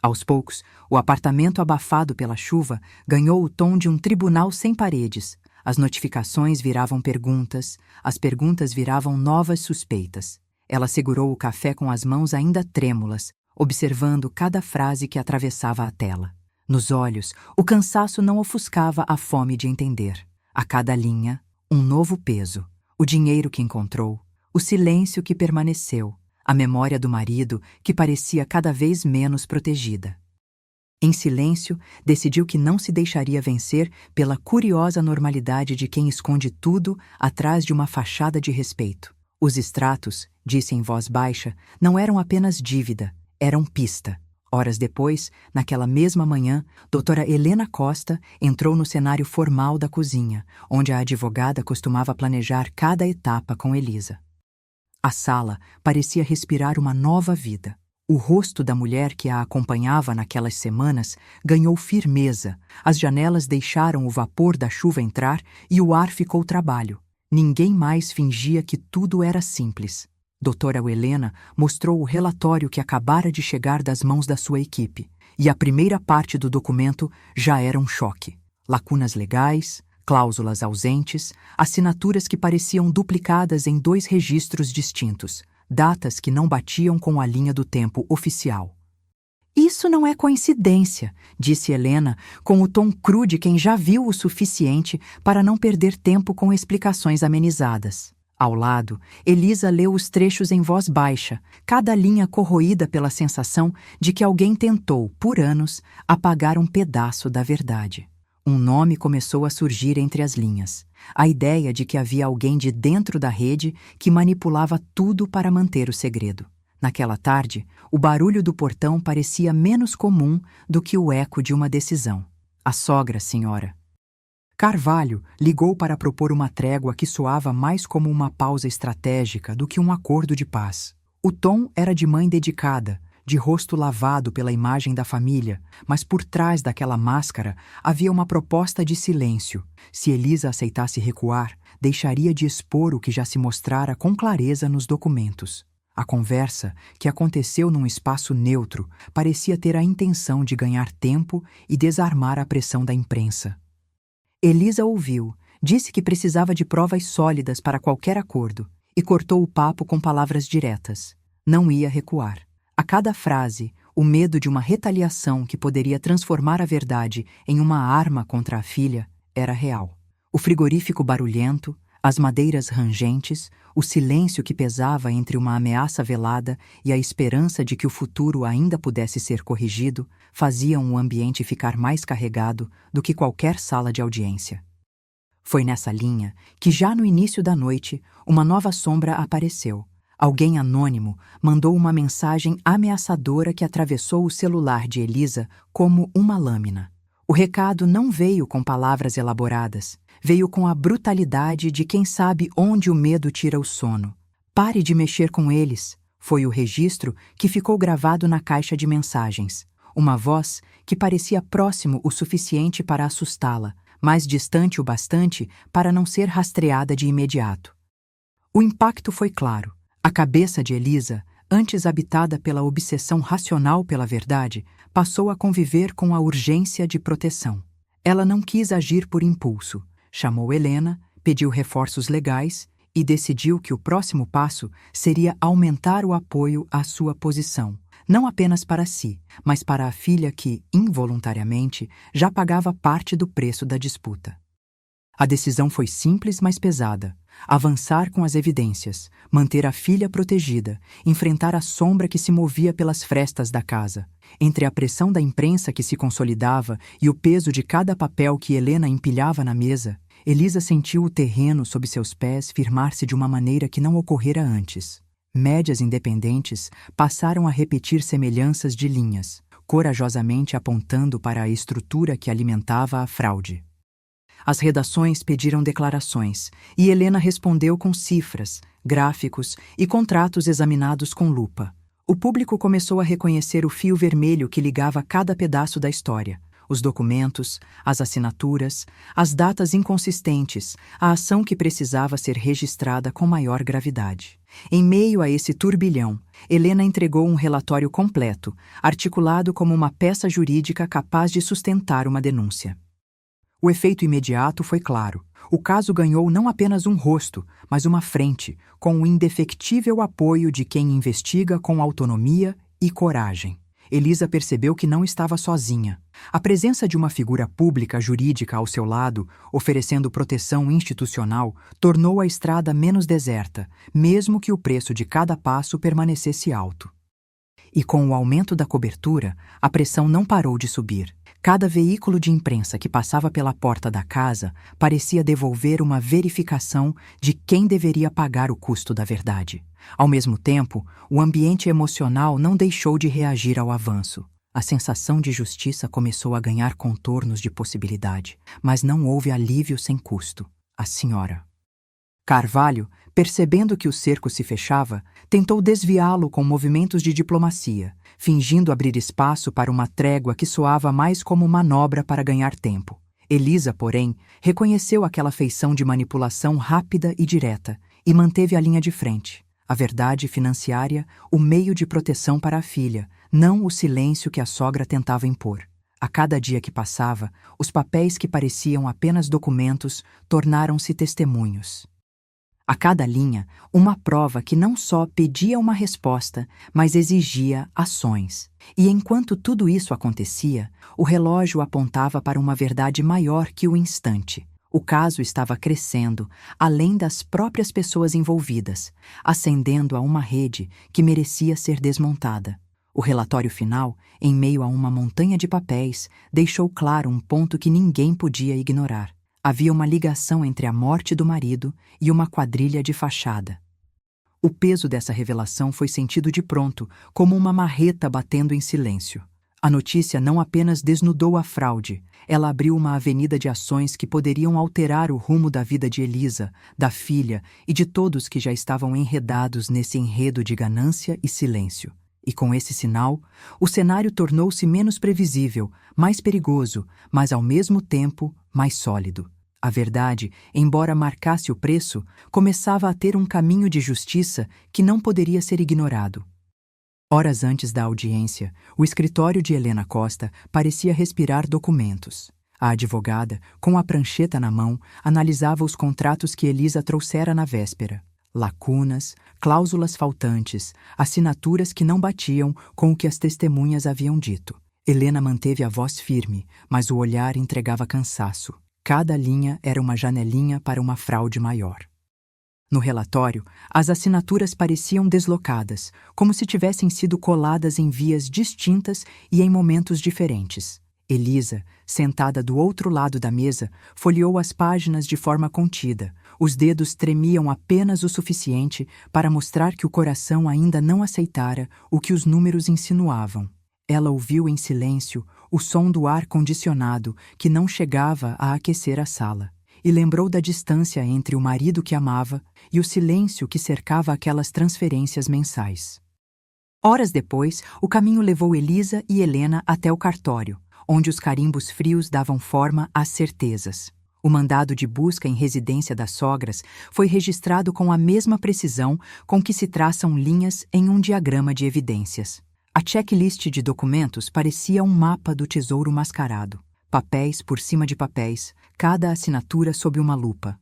Aos poucos, o apartamento abafado pela chuva ganhou o tom de um tribunal sem paredes. As notificações viravam perguntas, as perguntas viravam novas suspeitas. Ela segurou o café com as mãos ainda trêmulas, observando cada frase que atravessava a tela. Nos olhos, o cansaço não ofuscava a fome de entender. A cada linha, um novo peso. O dinheiro que encontrou, o silêncio que permaneceu, a memória do marido que parecia cada vez menos protegida. Em silêncio, decidiu que não se deixaria vencer pela curiosa normalidade de quem esconde tudo atrás de uma fachada de respeito. Os extratos, disse em voz baixa, não eram apenas dívida, eram pista. Horas depois, naquela mesma manhã, doutora Helena Costa entrou no cenário formal da cozinha, onde a advogada costumava planejar cada etapa com Elisa. A sala parecia respirar uma nova vida. O rosto da mulher que a acompanhava naquelas semanas ganhou firmeza, as janelas deixaram o vapor da chuva entrar e o ar ficou trabalho. Ninguém mais fingia que tudo era simples. Doutora Helena mostrou o relatório que acabara de chegar das mãos da sua equipe, e a primeira parte do documento já era um choque. Lacunas legais, cláusulas ausentes, assinaturas que pareciam duplicadas em 2 registros distintos, datas que não batiam com a linha do tempo oficial. Isso não é coincidência, disse Helena, com o tom cru de quem já viu o suficiente para não perder tempo com explicações amenizadas. Ao lado, Elisa leu os trechos em voz baixa, cada linha corroída pela sensação de que alguém tentou, por anos, apagar um pedaço da verdade. Um nome começou a surgir entre as linhas. A ideia de que havia alguém de dentro da rede que manipulava tudo para manter o segredo. Naquela tarde, o barulho do portão parecia menos comum do que o eco de uma decisão. A sogra, senhora. Carvalho ligou para propor uma trégua que soava mais como uma pausa estratégica do que um acordo de paz. O tom era de mãe dedicada, de rosto lavado pela imagem da família, mas por trás daquela máscara havia uma proposta de silêncio. Se Elisa aceitasse recuar, deixaria de expor o que já se mostrara com clareza nos documentos. A conversa, que aconteceu num espaço neutro, parecia ter a intenção de ganhar tempo e desarmar a pressão da imprensa. Elisa ouviu, disse que precisava de provas sólidas para qualquer acordo e cortou o papo com palavras diretas. Não ia recuar. A cada frase, o medo de uma retaliação que poderia transformar a verdade em uma arma contra a filha era real. O frigorífico barulhento, as madeiras rangentes, o silêncio que pesava entre uma ameaça velada e a esperança de que o futuro ainda pudesse ser corrigido, faziam o ambiente ficar mais carregado do que qualquer sala de audiência. Foi nessa linha que, já no início da noite, uma nova sombra apareceu. Alguém anônimo mandou uma mensagem ameaçadora que atravessou o celular de Elisa como uma lâmina. O recado não veio com palavras elaboradas. Veio com a brutalidade de quem sabe onde o medo tira o sono. Pare de mexer com eles, foi o registro que ficou gravado na caixa de mensagens. Uma voz que parecia próximo o suficiente para assustá-la, mas distante o bastante para não ser rastreada de imediato. O impacto foi claro. A cabeça de Elisa, antes habitada pela obsessão racional pela verdade, passou a conviver com a urgência de proteção. Ela não quis agir por impulso. Chamou Helena, pediu reforços legais e decidiu que o próximo passo seria aumentar o apoio à sua posição, não apenas para si, mas para a filha que, involuntariamente, já pagava parte do preço da disputa. A decisão foi simples, mas pesada. Avançar com as evidências, manter a filha protegida, enfrentar a sombra que se movia pelas frestas da casa. Entre a pressão da imprensa que se consolidava e o peso de cada papel que Helena empilhava na mesa, Elisa sentiu o terreno sob seus pés firmar-se de uma maneira que não ocorrera antes. Médias independentes passaram a repetir semelhanças de linhas, corajosamente apontando para a estrutura que alimentava a fraude. As redações pediram declarações, e Helena respondeu com cifras, gráficos e contratos examinados com lupa. O público começou a reconhecer o fio vermelho que ligava cada pedaço da história. Os documentos, as assinaturas, as datas inconsistentes, a ação que precisava ser registrada com maior gravidade. Em meio a esse turbilhão, Helena entregou um relatório completo, articulado como uma peça jurídica capaz de sustentar uma denúncia. O efeito imediato foi claro. O caso ganhou não apenas um rosto, mas uma frente, com o indefectível apoio de quem investiga com autonomia e coragem. Elisa percebeu que não estava sozinha. A presença de uma figura pública jurídica ao seu lado, oferecendo proteção institucional, tornou a estrada menos deserta, mesmo que o preço de cada passo permanecesse alto. E com o aumento da cobertura, a pressão não parou de subir. Cada veículo de imprensa que passava pela porta da casa parecia devolver uma verificação de quem deveria pagar o custo da verdade. Ao mesmo tempo, o ambiente emocional não deixou de reagir ao avanço. A sensação de justiça começou a ganhar contornos de possibilidade, mas não houve alívio sem custo. A senhora Carvalho, percebendo que o cerco se fechava, tentou desviá-lo com movimentos de diplomacia, fingindo abrir espaço para uma trégua que soava mais como manobra para ganhar tempo. Elisa, porém, reconheceu aquela feição de manipulação rápida e direta e manteve a linha de frente. A A verdade financiária, o meio de proteção para a filha, não o silêncio que a sogra tentava impor. A cada dia que passava, os papéis que pareciam apenas documentos tornaram-se testemunhos. A cada linha, uma prova que não só pedia uma resposta, mas exigia ações. E enquanto tudo isso acontecia, o relógio apontava para uma verdade maior que o instante. O caso estava crescendo, além das próprias pessoas envolvidas, ascendendo a uma rede que merecia ser desmontada. O relatório final, em meio a uma montanha de papéis, deixou claro um ponto que ninguém podia ignorar. Havia uma ligação entre a morte do marido e uma quadrilha de fachada. O peso dessa revelação foi sentido de pronto, como uma marreta batendo em silêncio. A notícia não apenas desnudou a fraude, ela abriu uma avenida de ações que poderiam alterar o rumo da vida de Elisa, da filha e de todos que já estavam enredados nesse enredo de ganância e silêncio. E com esse sinal, o cenário tornou-se menos previsível, mais perigoso, mas ao mesmo tempo mais sólido. A verdade, embora marcasse o preço, começava a ter um caminho de justiça que não poderia ser ignorado. Horas antes da audiência, o escritório de Helena Costa parecia respirar documentos. A advogada, com a prancheta na mão, analisava os contratos que Elisa trouxera na véspera. Lacunas, cláusulas faltantes, assinaturas que não batiam com o que as testemunhas haviam dito. Helena manteve a voz firme, mas o olhar entregava cansaço. Cada linha era uma janelinha para uma fraude maior. No relatório, as assinaturas pareciam deslocadas, como se tivessem sido coladas em vias distintas e em momentos diferentes. Elisa, sentada do outro lado da mesa, folheou as páginas de forma contida. Os dedos tremiam apenas o suficiente para mostrar que o coração ainda não aceitara o que os números insinuavam. Ela ouviu em silêncio o som do ar condicionado que não chegava a aquecer a sala. E lembrou da distância entre o marido que amava e o silêncio que cercava aquelas transferências mensais. Horas depois, o caminho levou Elisa e Helena até o cartório, onde os carimbos frios davam forma às certezas. O mandado de busca em residência das sogras foi registrado com a mesma precisão com que se traçam linhas em um diagrama de evidências. A checklist de documentos parecia um mapa do tesouro mascarado. Papéis por cima de papéis, cada assinatura sob uma lupa.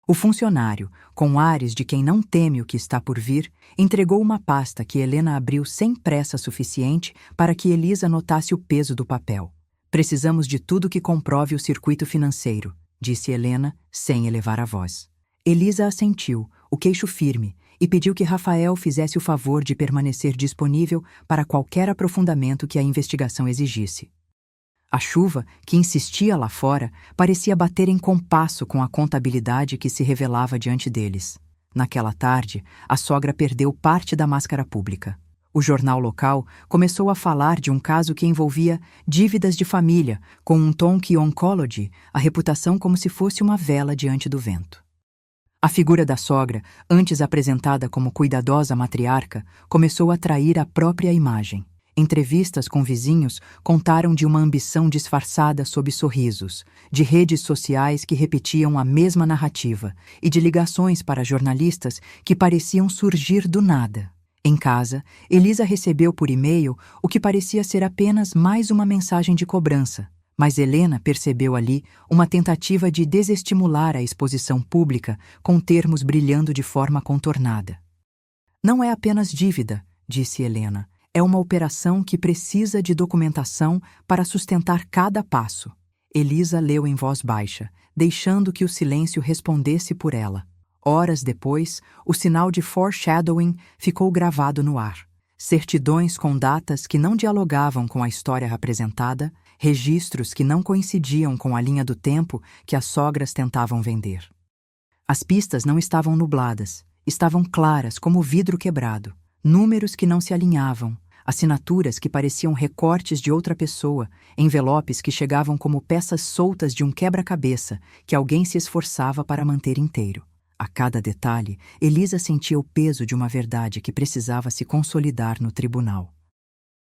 O funcionário, com ares de quem não teme o que está por vir, entregou uma pasta que Helena abriu sem pressa suficiente para que Elisa notasse o peso do papel. Precisamos de tudo que comprove o circuito financeiro, disse Helena, sem elevar a voz. Elisa assentiu, o queixo firme, e pediu que Rafael fizesse o favor de permanecer disponível para qualquer aprofundamento que a investigação exigisse. A chuva, que insistia lá fora, parecia bater em compasso com a contabilidade que se revelava diante deles. Naquela tarde, a sogra perdeu parte da máscara pública. O jornal local começou a falar de um caso que envolvia dívidas de família, com um tom que oncology, a reputação como se fosse uma vela diante do vento. A figura da sogra, antes apresentada como cuidadosa matriarca, começou a trair a própria imagem. Entrevistas com vizinhos contaram de uma ambição disfarçada sob sorrisos, de redes sociais que repetiam a mesma narrativa e de ligações para jornalistas que pareciam surgir do nada. Em casa, Elisa recebeu por e-mail o que parecia ser apenas mais uma mensagem de cobrança, mas Helena percebeu ali uma tentativa de desestimular a exposição pública com termos brilhando de forma contornada. Não é apenas dívida, disse Helena. É uma operação que precisa de documentação para sustentar cada passo. Elisa leu em voz baixa, deixando que o silêncio respondesse por ela. Horas depois, o sinal de foreshadowing ficou gravado no ar. Certidões com datas que não dialogavam com a história apresentada, registros que não coincidiam com a linha do tempo que as sogras tentavam vender. As pistas não estavam nubladas, estavam claras como vidro quebrado. Números que não se alinhavam, assinaturas que pareciam recortes de outra pessoa, envelopes que chegavam como peças soltas de um quebra-cabeça que alguém se esforçava para manter inteiro. A cada detalhe, Elisa sentia o peso de uma verdade que precisava se consolidar no tribunal.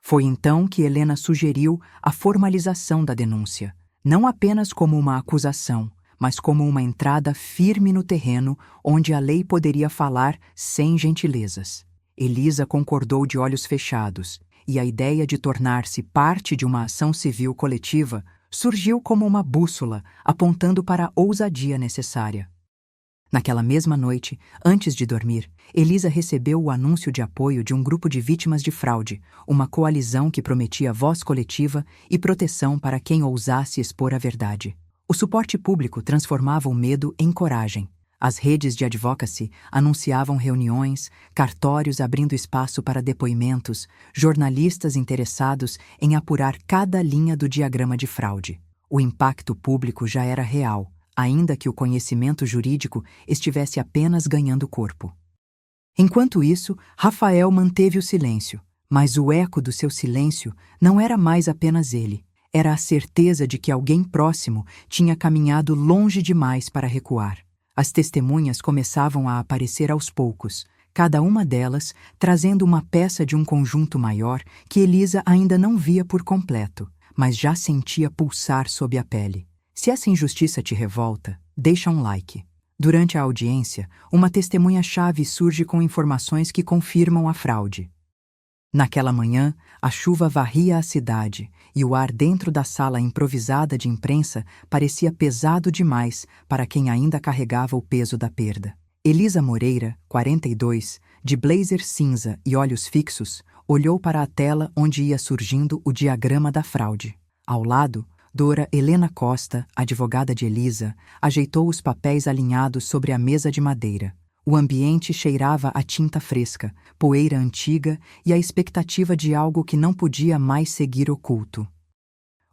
Foi então que Helena sugeriu a formalização da denúncia, não apenas como uma acusação, mas como uma entrada firme no terreno onde a lei poderia falar sem gentilezas. Elisa concordou de olhos fechados, e a ideia de tornar-se parte de uma ação civil coletiva surgiu como uma bússola apontando para a ousadia necessária. Naquela mesma noite, antes de dormir, Elisa recebeu o anúncio de apoio de um grupo de vítimas de fraude, uma coalizão que prometia voz coletiva e proteção para quem ousasse expor a verdade. O suporte público transformava o medo em coragem. As redes de advocacy anunciavam reuniões, cartórios abrindo espaço para depoimentos, jornalistas interessados em apurar cada linha do diagrama de fraude. O impacto público já era real, ainda que o conhecimento jurídico estivesse apenas ganhando corpo. Enquanto isso, Rafael manteve o silêncio, mas o eco do seu silêncio não era mais apenas ele. Era a certeza de que alguém próximo tinha caminhado longe demais para recuar. As testemunhas começavam a aparecer aos poucos, cada uma delas trazendo uma peça de um conjunto maior que Elisa ainda não via por completo, mas já sentia pulsar sob a pele. Se essa injustiça te revolta, deixa um like. Durante a audiência, uma testemunha-chave surge com informações que confirmam a fraude. Naquela manhã, a chuva varria a cidade e o ar dentro da sala improvisada de imprensa parecia pesado demais para quem ainda carregava o peso da perda. Elisa Moreira, 42, de blazer cinza e olhos fixos, olhou para a tela onde ia surgindo o diagrama da fraude. Ao lado, Dora Helena Costa, advogada de Elisa, ajeitou os papéis alinhados sobre a mesa de madeira. O ambiente cheirava a tinta fresca, poeira antiga e a expectativa de algo que não podia mais seguir oculto.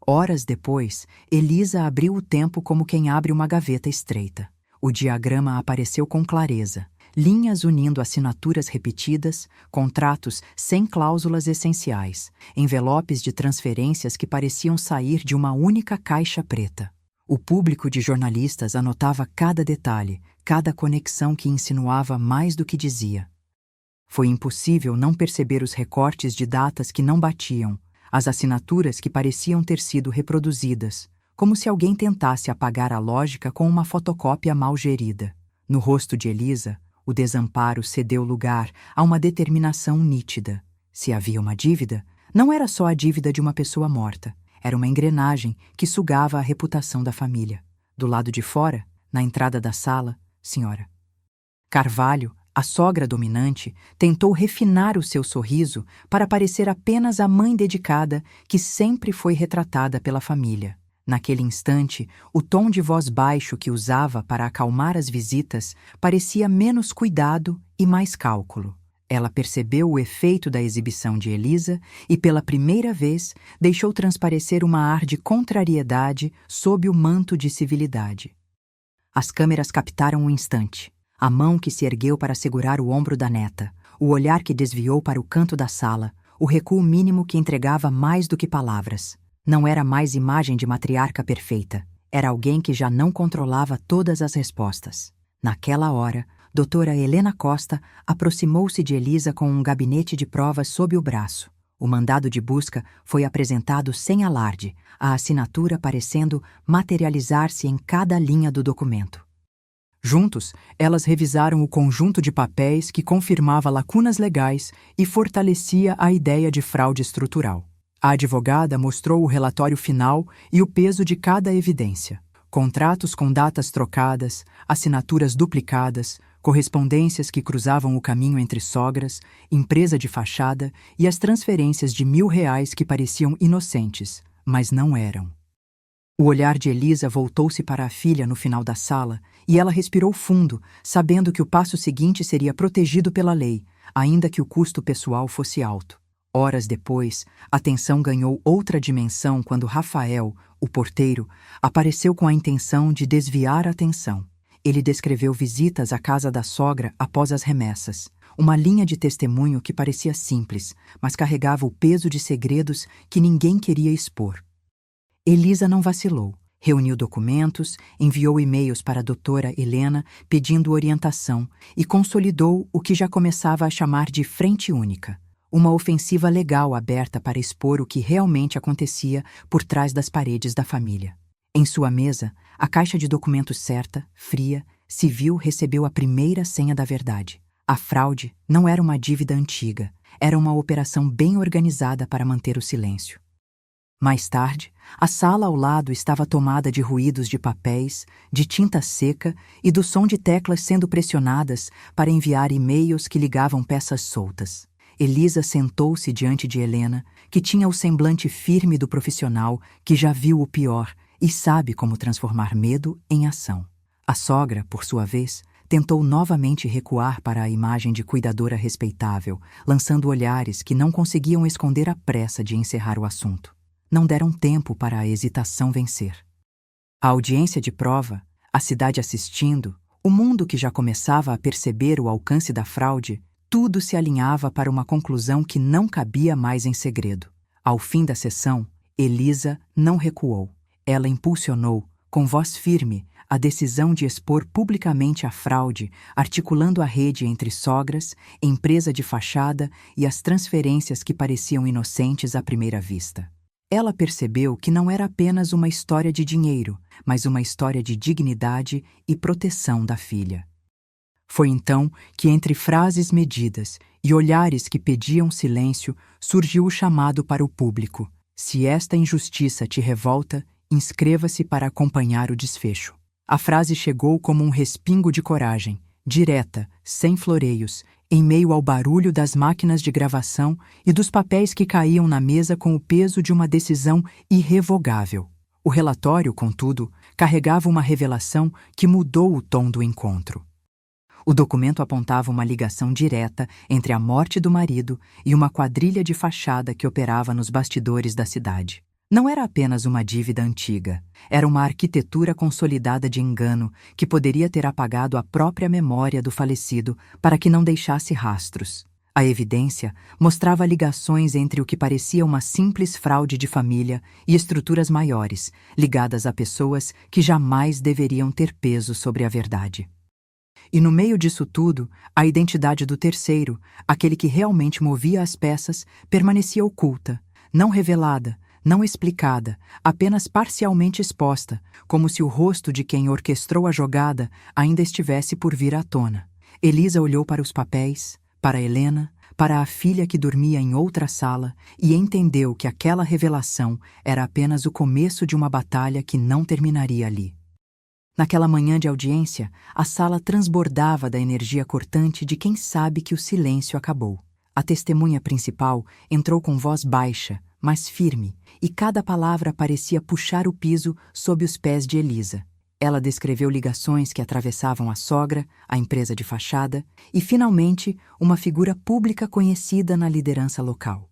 Horas depois, Elisa abriu o tempo como quem abre uma gaveta estreita. O diagrama apareceu com clareza. Linhas unindo assinaturas repetidas, contratos sem cláusulas essenciais, envelopes de transferências que pareciam sair de uma única caixa preta. O público de jornalistas anotava cada detalhe, cada conexão que insinuava mais do que dizia. Foi impossível não perceber os recortes de datas que não batiam, as assinaturas que pareciam ter sido reproduzidas, como se alguém tentasse apagar a lógica com uma fotocópia mal gerida. No rosto de Elisa, o desamparo cedeu lugar a uma determinação nítida. Se havia uma dívida, não era só a dívida de uma pessoa morta. Era uma engrenagem que sugava a reputação da família. Do lado de fora, na entrada da sala, Sra. Carvalho, a sogra dominante, tentou refinar o seu sorriso para parecer apenas a mãe dedicada que sempre foi retratada pela família. Naquele instante, o tom de voz baixo que usava para acalmar as visitas parecia menos cuidado e mais cálculo. Ela percebeu o efeito da exibição de Elisa e, pela primeira vez, deixou transparecer uma ar de contrariedade sob o manto de civilidade. As câmeras captaram um instante. A mão que se ergueu para segurar o ombro da neta, o olhar que desviou para o canto da sala, o recuo mínimo que entregava mais do que palavras. Não era mais imagem de matriarca perfeita. Era alguém que já não controlava todas as respostas. Naquela hora, Doutora Helena Costa aproximou-se de Elisa com um gabinete de provas sob o braço. O mandado de busca foi apresentado sem alarde, a assinatura parecendo materializar-se em cada linha do documento. Juntos, elas revisaram o conjunto de papéis que confirmava lacunas legais e fortalecia a ideia de fraude estrutural. A advogada mostrou o relatório final e o peso de cada evidência. Contratos com datas trocadas, assinaturas duplicadas, correspondências que cruzavam o caminho entre sogras, empresa de fachada e as transferências de R$ 1.000 que pareciam inocentes, mas não eram. O olhar de Elisa voltou-se para a filha no final da sala e ela respirou fundo, sabendo que o passo seguinte seria protegido pela lei, ainda que o custo pessoal fosse alto. Horas depois, a tensão ganhou outra dimensão quando Rafael, o porteiro, apareceu com a intenção de desviar a atenção. Ele descreveu visitas à casa da sogra após as remessas, uma linha de testemunho que parecia simples, mas carregava o peso de segredos que ninguém queria expor. Elisa não vacilou. Reuniu documentos, enviou e-mails para a doutora Helena pedindo orientação e consolidou o que já começava a chamar de Frente Única. Uma ofensiva legal aberta para expor o que realmente acontecia por trás das paredes da família. Em sua mesa, a caixa de documentos certa, fria, civil recebeu a primeira senha da verdade. A fraude não era uma dívida antiga, era uma operação bem organizada para manter o silêncio. Mais tarde, a sala ao lado estava tomada de ruídos de papéis, de tinta seca e do som de teclas sendo pressionadas para enviar e-mails que ligavam peças soltas. Elisa sentou-se diante de Helena, que tinha o semblante firme do profissional que já viu o pior e sabe como transformar medo em ação. A sogra, por sua vez, tentou novamente recuar para a imagem de cuidadora respeitável, lançando olhares que não conseguiam esconder a pressa de encerrar o assunto. Não deram tempo para a hesitação vencer. A audiência de prova, a cidade assistindo, o mundo que já começava a perceber o alcance da fraude, tudo se alinhava para uma conclusão que não cabia mais em segredo. Ao fim da sessão, Elisa não recuou. Ela impulsionou, com voz firme, a decisão de expor publicamente a fraude, articulando a rede entre sogras, empresa de fachada e as transferências que pareciam inocentes à primeira vista. Ela percebeu que não era apenas uma história de dinheiro, mas uma história de dignidade e proteção da filha. Foi então que, entre frases medidas e olhares que pediam silêncio, surgiu o chamado para o público. Se esta injustiça te revolta, inscreva-se para acompanhar o desfecho. A frase chegou como um respingo de coragem, direta, sem floreios, em meio ao barulho das máquinas de gravação e dos papéis que caíam na mesa com o peso de uma decisão irrevogável. O relatório, contudo, carregava uma revelação que mudou o tom do encontro. O documento apontava uma ligação direta entre a morte do marido e uma quadrilha de fachada que operava nos bastidores da cidade. Não era apenas uma dívida antiga, era uma arquitetura consolidada de engano que poderia ter apagado a própria memória do falecido para que não deixasse rastros. A evidência mostrava ligações entre o que parecia uma simples fraude de família e estruturas maiores, ligadas a pessoas que jamais deveriam ter peso sobre a verdade. E no meio disso tudo, a identidade do terceiro, aquele que realmente movia as peças, permanecia oculta, não revelada, não explicada, apenas parcialmente exposta, como se o rosto de quem orquestrou a jogada ainda estivesse por vir à tona. Elisa olhou para os papéis, para Helena, para a filha que dormia em outra sala e entendeu que aquela revelação era apenas o começo de uma batalha que não terminaria ali. Naquela manhã de audiência, a sala transbordava da energia cortante de quem sabe que o silêncio acabou. A testemunha principal entrou com voz baixa, mas firme, e cada palavra parecia puxar o piso sob os pés de Elisa. Ela descreveu ligações que atravessavam a sogra, a empresa de fachada e, finalmente, uma figura pública conhecida na liderança local.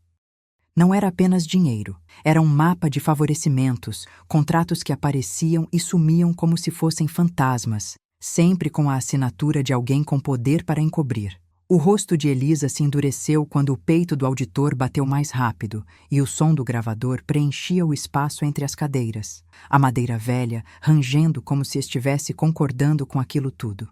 Não era apenas dinheiro, era um mapa de favorecimentos, contratos que apareciam e sumiam como se fossem fantasmas, sempre com a assinatura de alguém com poder para encobrir. O rosto de Elisa se endureceu quando o peito do auditor bateu mais rápido e o som do gravador preenchia o espaço entre as cadeiras, a madeira velha rangendo como se estivesse concordando com aquilo tudo.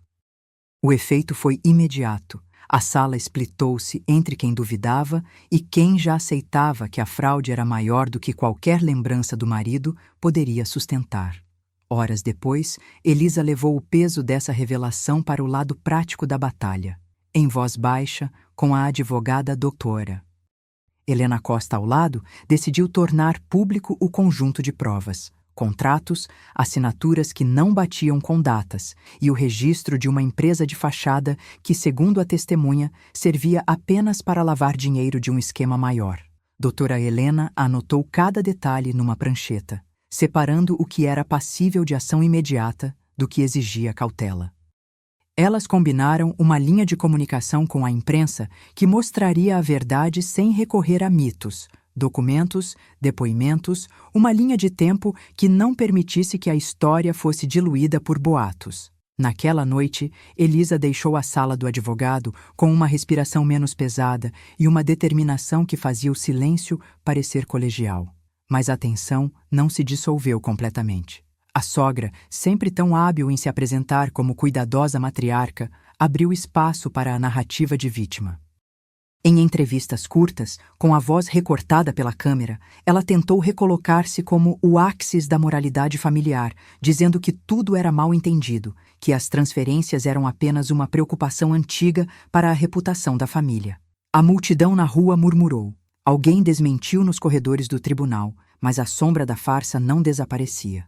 O efeito foi imediato. A sala splitou-se entre quem duvidava e quem já aceitava que a fraude era maior do que qualquer lembrança do marido poderia sustentar. Horas depois, Elisa levou o peso dessa revelação para o lado prático da batalha. Em voz baixa, com a advogada doutora. Helena Costa ao lado decidiu tornar público o conjunto de provas, contratos, assinaturas que não batiam com datas e o registro de uma empresa de fachada que, segundo a testemunha, servia apenas para lavar dinheiro de um esquema maior. Doutora Helena anotou cada detalhe numa prancheta, separando o que era passível de ação imediata do que exigia cautela. Elas combinaram uma linha de comunicação com a imprensa que mostraria a verdade sem recorrer a mitos, documentos, depoimentos, uma linha de tempo que não permitisse que a história fosse diluída por boatos. Naquela noite, Elisa deixou a sala do advogado com uma respiração menos pesada e uma determinação que fazia o silêncio parecer colegial. Mas a tensão não se dissolveu completamente. A sogra, sempre tão hábil em se apresentar como cuidadosa matriarca, abriu espaço para a narrativa de vítima. Em entrevistas curtas, com a voz recortada pela câmera, ela tentou recolocar-se como o áxis da moralidade familiar, dizendo que tudo era mal entendido, que as transferências eram apenas uma preocupação antiga para a reputação da família. A multidão na rua murmurou. Alguém desmentiu nos corredores do tribunal, mas a sombra da farsa não desaparecia.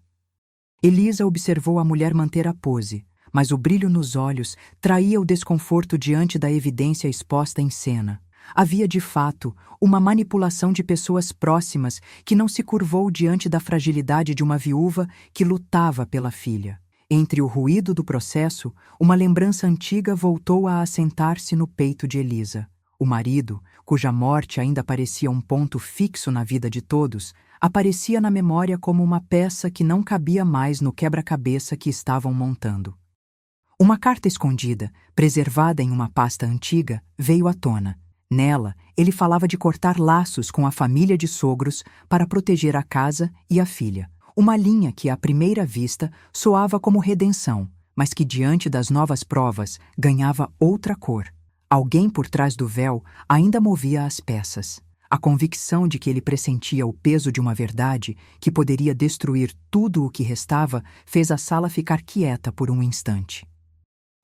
Elisa observou a mulher manter a pose, mas o brilho nos olhos traía o desconforto diante da evidência exposta em cena. Havia, de fato, uma manipulação de pessoas próximas que não se curvou diante da fragilidade de uma viúva que lutava pela filha. Entre o ruído do processo, uma lembrança antiga voltou a assentar-se no peito de Elisa. O marido, cuja morte ainda parecia um ponto fixo na vida de todos, aparecia na memória como uma peça que não cabia mais no quebra-cabeça que estavam montando. Uma carta escondida, preservada em uma pasta antiga, veio à tona. Nela, ele falava de cortar laços com a família de sogros para proteger a casa e a filha. Uma linha que, à primeira vista, soava como redenção, mas que, diante das novas provas, ganhava outra cor. Alguém por trás do véu ainda movia as peças. A convicção de que ele pressentia o peso de uma verdade que poderia destruir tudo o que restava fez a sala ficar quieta por um instante.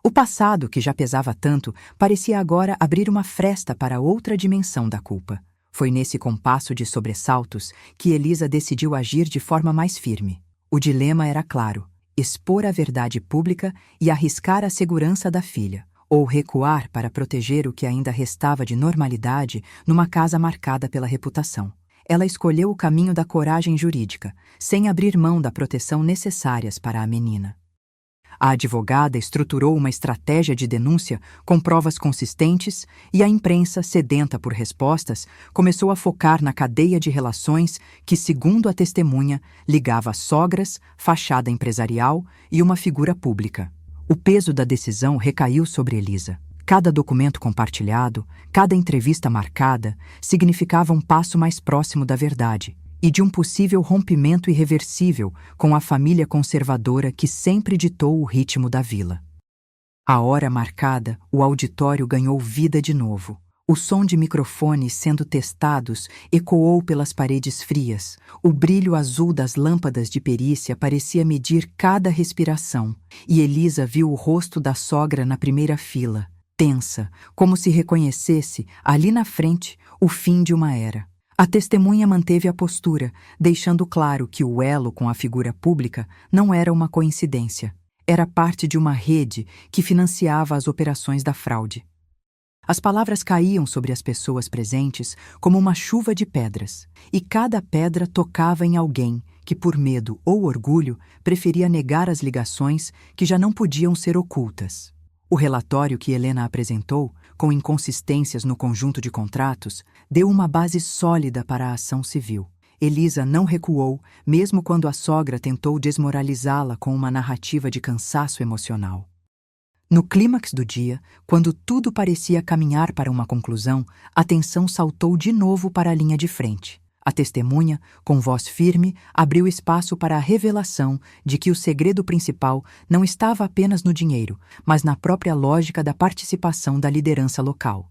O passado, que já pesava tanto, parecia agora abrir uma fresta para outra dimensão da culpa. Foi nesse compasso de sobressaltos que Elisa decidiu agir de forma mais firme. O dilema era claro: expor a verdade pública e arriscar a segurança da filha, ou recuar para proteger o que ainda restava de normalidade numa casa marcada pela reputação. Ela escolheu o caminho da coragem jurídica, sem abrir mão da proteção necessárias para a menina. A advogada estruturou uma estratégia de denúncia com provas consistentes e a imprensa, sedenta por respostas, começou a focar na cadeia de relações que, segundo a testemunha, ligava sogras, fachada empresarial e uma figura pública. O peso da decisão recaiu sobre Elisa. Cada documento compartilhado, cada entrevista marcada, significava um passo mais próximo da verdade e de um possível rompimento irreversível com a família conservadora que sempre ditou o ritmo da vila. À hora marcada, o auditório ganhou vida de novo. O som de microfones sendo testados ecoou pelas paredes frias. O brilho azul das lâmpadas de perícia parecia medir cada respiração, e Elisa viu o rosto da sogra na primeira fila, tensa, como se reconhecesse, ali na frente, o fim de uma era. A testemunha manteve a postura, deixando claro que o elo com a figura pública não era uma coincidência. Era parte de uma rede que financiava as operações da fraude. As palavras caíam sobre as pessoas presentes como uma chuva de pedras, e cada pedra tocava em alguém que, por medo ou orgulho, preferia negar as ligações que já não podiam ser ocultas. O relatório que Helena apresentou, com inconsistências no conjunto de contratos, deu uma base sólida para a ação civil. Elisa não recuou, mesmo quando a sogra tentou desmoralizá-la com uma narrativa de cansaço emocional. No clímax do dia, quando tudo parecia caminhar para uma conclusão, a tensão saltou de novo para a linha de frente. A testemunha, com voz firme, abriu espaço para a revelação de que o segredo principal não estava apenas no dinheiro, mas na própria lógica da participação da liderança local.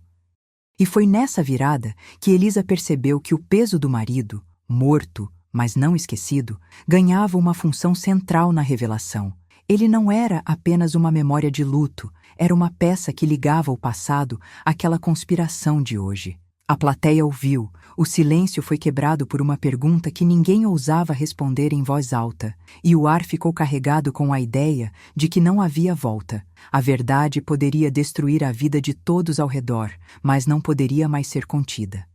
E foi nessa virada que Elisa percebeu que o peso do marido, morto, mas não esquecido, ganhava uma função central na revelação. Ele não era apenas uma memória de luto, era uma peça que ligava o passado àquela conspiração de hoje. A plateia ouviu. O silêncio foi quebrado por uma pergunta que ninguém ousava responder em voz alta, e o ar ficou carregado com a ideia de que não havia volta. A verdade poderia destruir a vida de todos ao redor, mas não poderia mais ser contida.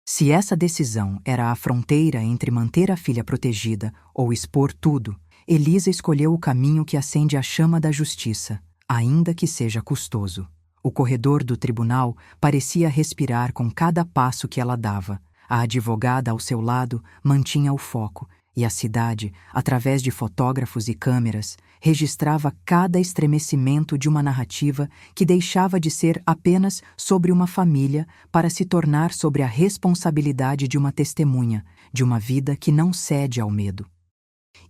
Se essa decisão era a fronteira entre manter a filha protegida ou expor tudo, Elisa escolheu o caminho que acende a chama da justiça, ainda que seja custoso. O corredor do tribunal parecia respirar com cada passo que ela dava. A advogada ao seu lado mantinha o foco, e a cidade, através de fotógrafos e câmeras, registrava cada estremecimento de uma narrativa que deixava de ser apenas sobre uma família para se tornar sobre a responsabilidade de uma testemunha, de uma vida que não cede ao medo.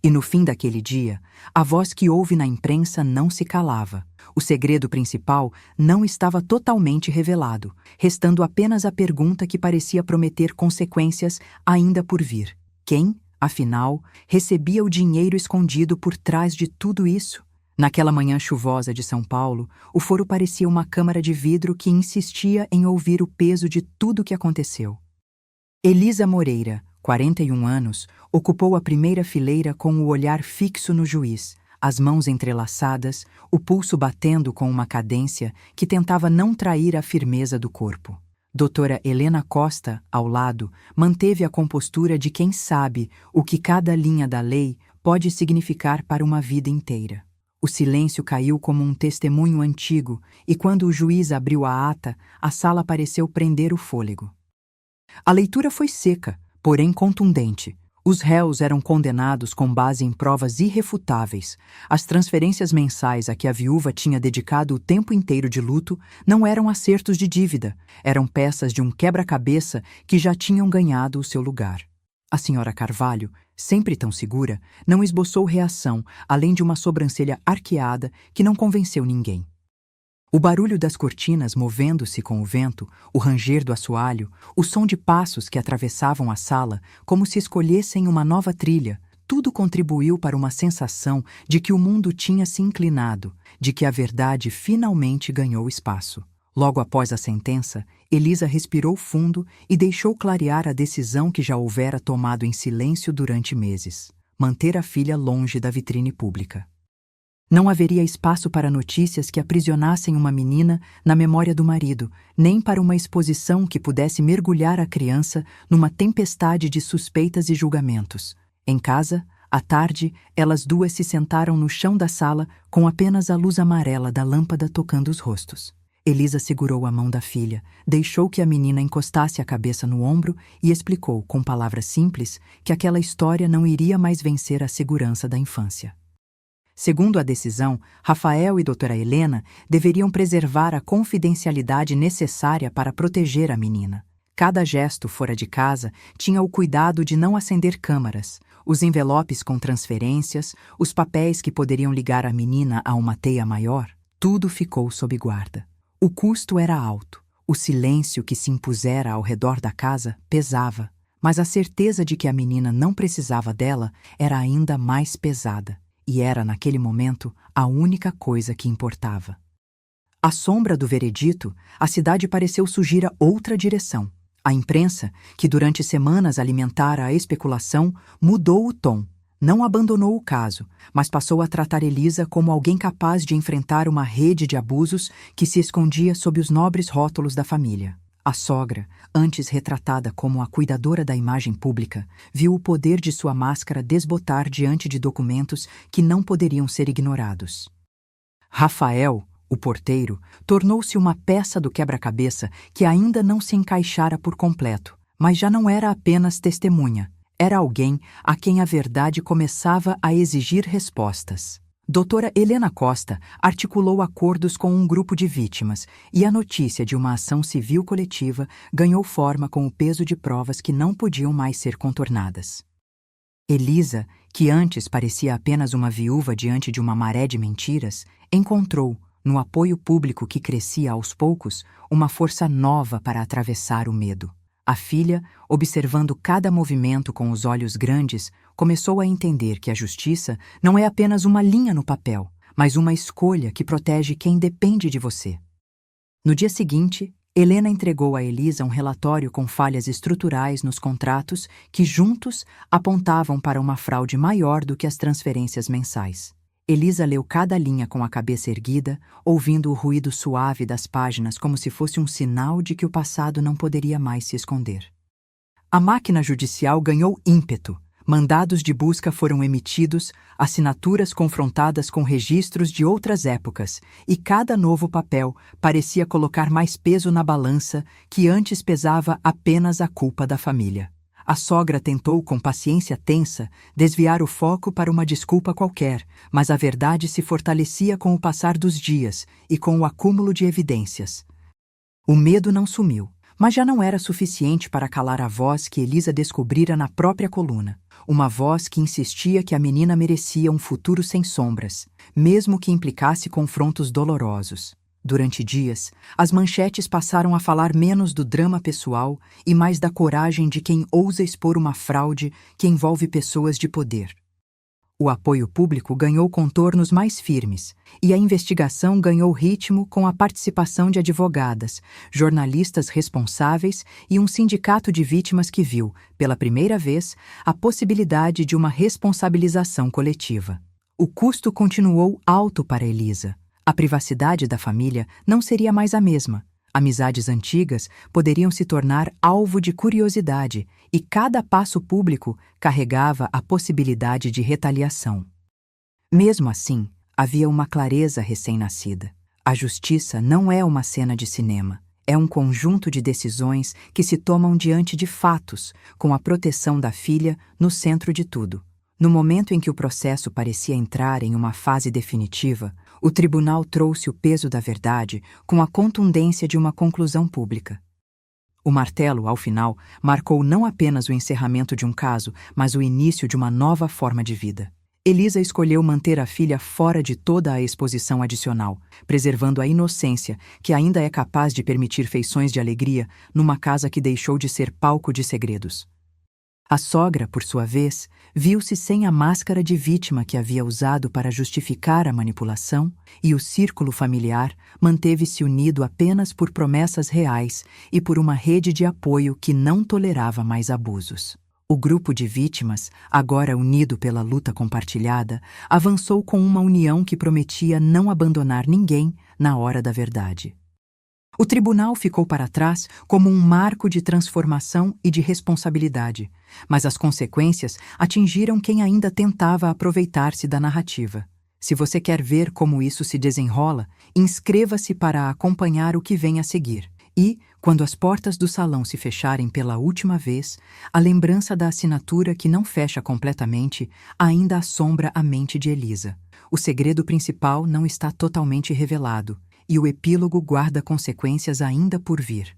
E no fim daquele dia, a voz que ouve na imprensa não se calava. O segredo principal não estava totalmente revelado, restando apenas a pergunta que parecia prometer consequências ainda por vir. Quem, afinal, recebia o dinheiro escondido por trás de tudo isso? Naquela manhã chuvosa de São Paulo, o foro parecia uma câmara de vidro que insistia em ouvir o peso de tudo o que aconteceu. Elisa Moreira, 41 anos, ocupou a primeira fileira com o olhar fixo no juiz, as mãos entrelaçadas, o pulso batendo com uma cadência que tentava não trair a firmeza do corpo. Doutora Helena Costa, ao lado, manteve a compostura de quem sabe o que cada linha da lei pode significar para uma vida inteira. O silêncio caiu como um testemunho antigo e quando o juiz abriu a ata, a sala pareceu prender o fôlego. A leitura foi seca, porém contundente. Os réus eram condenados com base em provas irrefutáveis. As transferências mensais a que a viúva tinha dedicado o tempo inteiro de luto não eram acertos de dívida, eram peças de um quebra-cabeça que já tinham ganhado o seu lugar. A senhora Carvalho, sempre tão segura, não esboçou reação, além de uma sobrancelha arqueada que não convenceu ninguém. O barulho das cortinas movendo-se com o vento, o ranger do assoalho, o som de passos que atravessavam a sala como se escolhessem uma nova trilha, tudo contribuiu para uma sensação de que o mundo tinha se inclinado, de que a verdade finalmente ganhou espaço. Logo após a sentença, Elisa respirou fundo e deixou clarear a decisão que já houvera tomado em silêncio durante meses: manter a filha longe da vitrine pública. Não haveria espaço para notícias que aprisionassem uma menina na memória do marido, nem para uma exposição que pudesse mergulhar a criança numa tempestade de suspeitas e julgamentos. Em casa, à tarde, elas duas se sentaram no chão da sala com apenas a luz amarela da lâmpada tocando os rostos. Elisa segurou a mão da filha, deixou que a menina encostasse a cabeça no ombro e explicou, com palavras simples, que aquela história não iria mais vencer a segurança da infância. Segundo a decisão, Rafael e doutora Helena deveriam preservar a confidencialidade necessária para proteger a menina. Cada gesto fora de casa tinha o cuidado de não acender câmaras, os envelopes com transferências, os papéis que poderiam ligar a menina a uma teia maior, tudo ficou sob guarda. O custo era alto, o silêncio que se impusera ao redor da casa pesava, mas a certeza de que a menina não precisava dela era ainda mais pesada. E era, naquele momento, a única coisa que importava. À sombra do veredito, a cidade pareceu surgir a outra direção. A imprensa, que durante semanas alimentara a especulação, mudou o tom. Não abandonou o caso, mas passou a tratar Elisa como alguém capaz de enfrentar uma rede de abusos que se escondia sob os nobres rótulos da família. A sogra, antes retratada como a cuidadora da imagem pública, viu o poder de sua máscara desbotar diante de documentos que não poderiam ser ignorados. Rafael, o porteiro, tornou-se uma peça do quebra-cabeça que ainda não se encaixara por completo, mas já não era apenas testemunha, era alguém a quem a verdade começava a exigir respostas. Doutora Helena Costa articulou acordos com um grupo de vítimas e a notícia de uma ação civil coletiva ganhou forma com o peso de provas que não podiam mais ser contornadas. Elisa, que antes parecia apenas uma viúva diante de uma maré de mentiras, encontrou, no apoio público que crescia aos poucos, uma força nova para atravessar o medo. A filha, observando cada movimento com os olhos grandes, começou a entender que a justiça não é apenas uma linha no papel, mas uma escolha que protege quem depende de você. No dia seguinte, Helena entregou a Elisa um relatório com falhas estruturais nos contratos que, juntos, apontavam para uma fraude maior do que as transferências mensais. Elisa leu cada linha com a cabeça erguida, ouvindo o ruído suave das páginas como se fosse um sinal de que o passado não poderia mais se esconder. A máquina judicial ganhou ímpeto. Mandados de busca foram emitidos, assinaturas confrontadas com registros de outras épocas, e cada novo papel parecia colocar mais peso na balança que antes pesava apenas a culpa da família. A sogra tentou, com paciência tensa, desviar o foco para uma desculpa qualquer, mas a verdade se fortalecia com o passar dos dias e com o acúmulo de evidências. O medo não sumiu, Mas já não era suficiente para calar a voz que Elisa descobrira na própria coluna. Uma voz que insistia que a menina merecia um futuro sem sombras, mesmo que implicasse confrontos dolorosos. Durante dias, as manchetes passaram a falar menos do drama pessoal e mais da coragem de quem ousa expor uma fraude que envolve pessoas de poder. O apoio público ganhou contornos mais firmes e a investigação ganhou ritmo com a participação de advogadas, jornalistas responsáveis e um sindicato de vítimas que viu, pela primeira vez, a possibilidade de uma responsabilização coletiva. O custo continuou alto para Elisa. A privacidade da família não seria mais a mesma. Amizades antigas poderiam se tornar alvo de curiosidade e cada passo público carregava a possibilidade de retaliação. Mesmo assim, havia uma clareza recém-nascida. A justiça não é uma cena de cinema. É um conjunto de decisões que se tomam diante de fatos, com a proteção da filha no centro de tudo. No momento em que o processo parecia entrar em uma fase definitiva, o tribunal trouxe o peso da verdade com a contundência de uma conclusão pública. O martelo, ao final, marcou não apenas o encerramento de um caso, mas o início de uma nova forma de vida. Elisa escolheu manter a filha fora de toda a exposição adicional, preservando a inocência que ainda é capaz de permitir feições de alegria numa casa que deixou de ser palco de segredos. A sogra, por sua vez, viu-se sem a máscara de vítima que havia usado para justificar a manipulação, e o círculo familiar manteve-se unido apenas por promessas reais e por uma rede de apoio que não tolerava mais abusos. O grupo de vítimas, agora unido pela luta compartilhada, avançou com uma união que prometia não abandonar ninguém na hora da verdade. O tribunal ficou para trás como um marco de transformação e de responsabilidade, mas as consequências atingiram quem ainda tentava aproveitar-se da narrativa. Se você quer ver como isso se desenrola, inscreva-se para acompanhar o que vem a seguir. E, quando as portas do salão se fecharem pela última vez, a lembrança da assinatura que não fecha completamente ainda assombra a mente de Elisa. O segredo principal não está totalmente revelado, e o epílogo guarda consequências ainda por vir.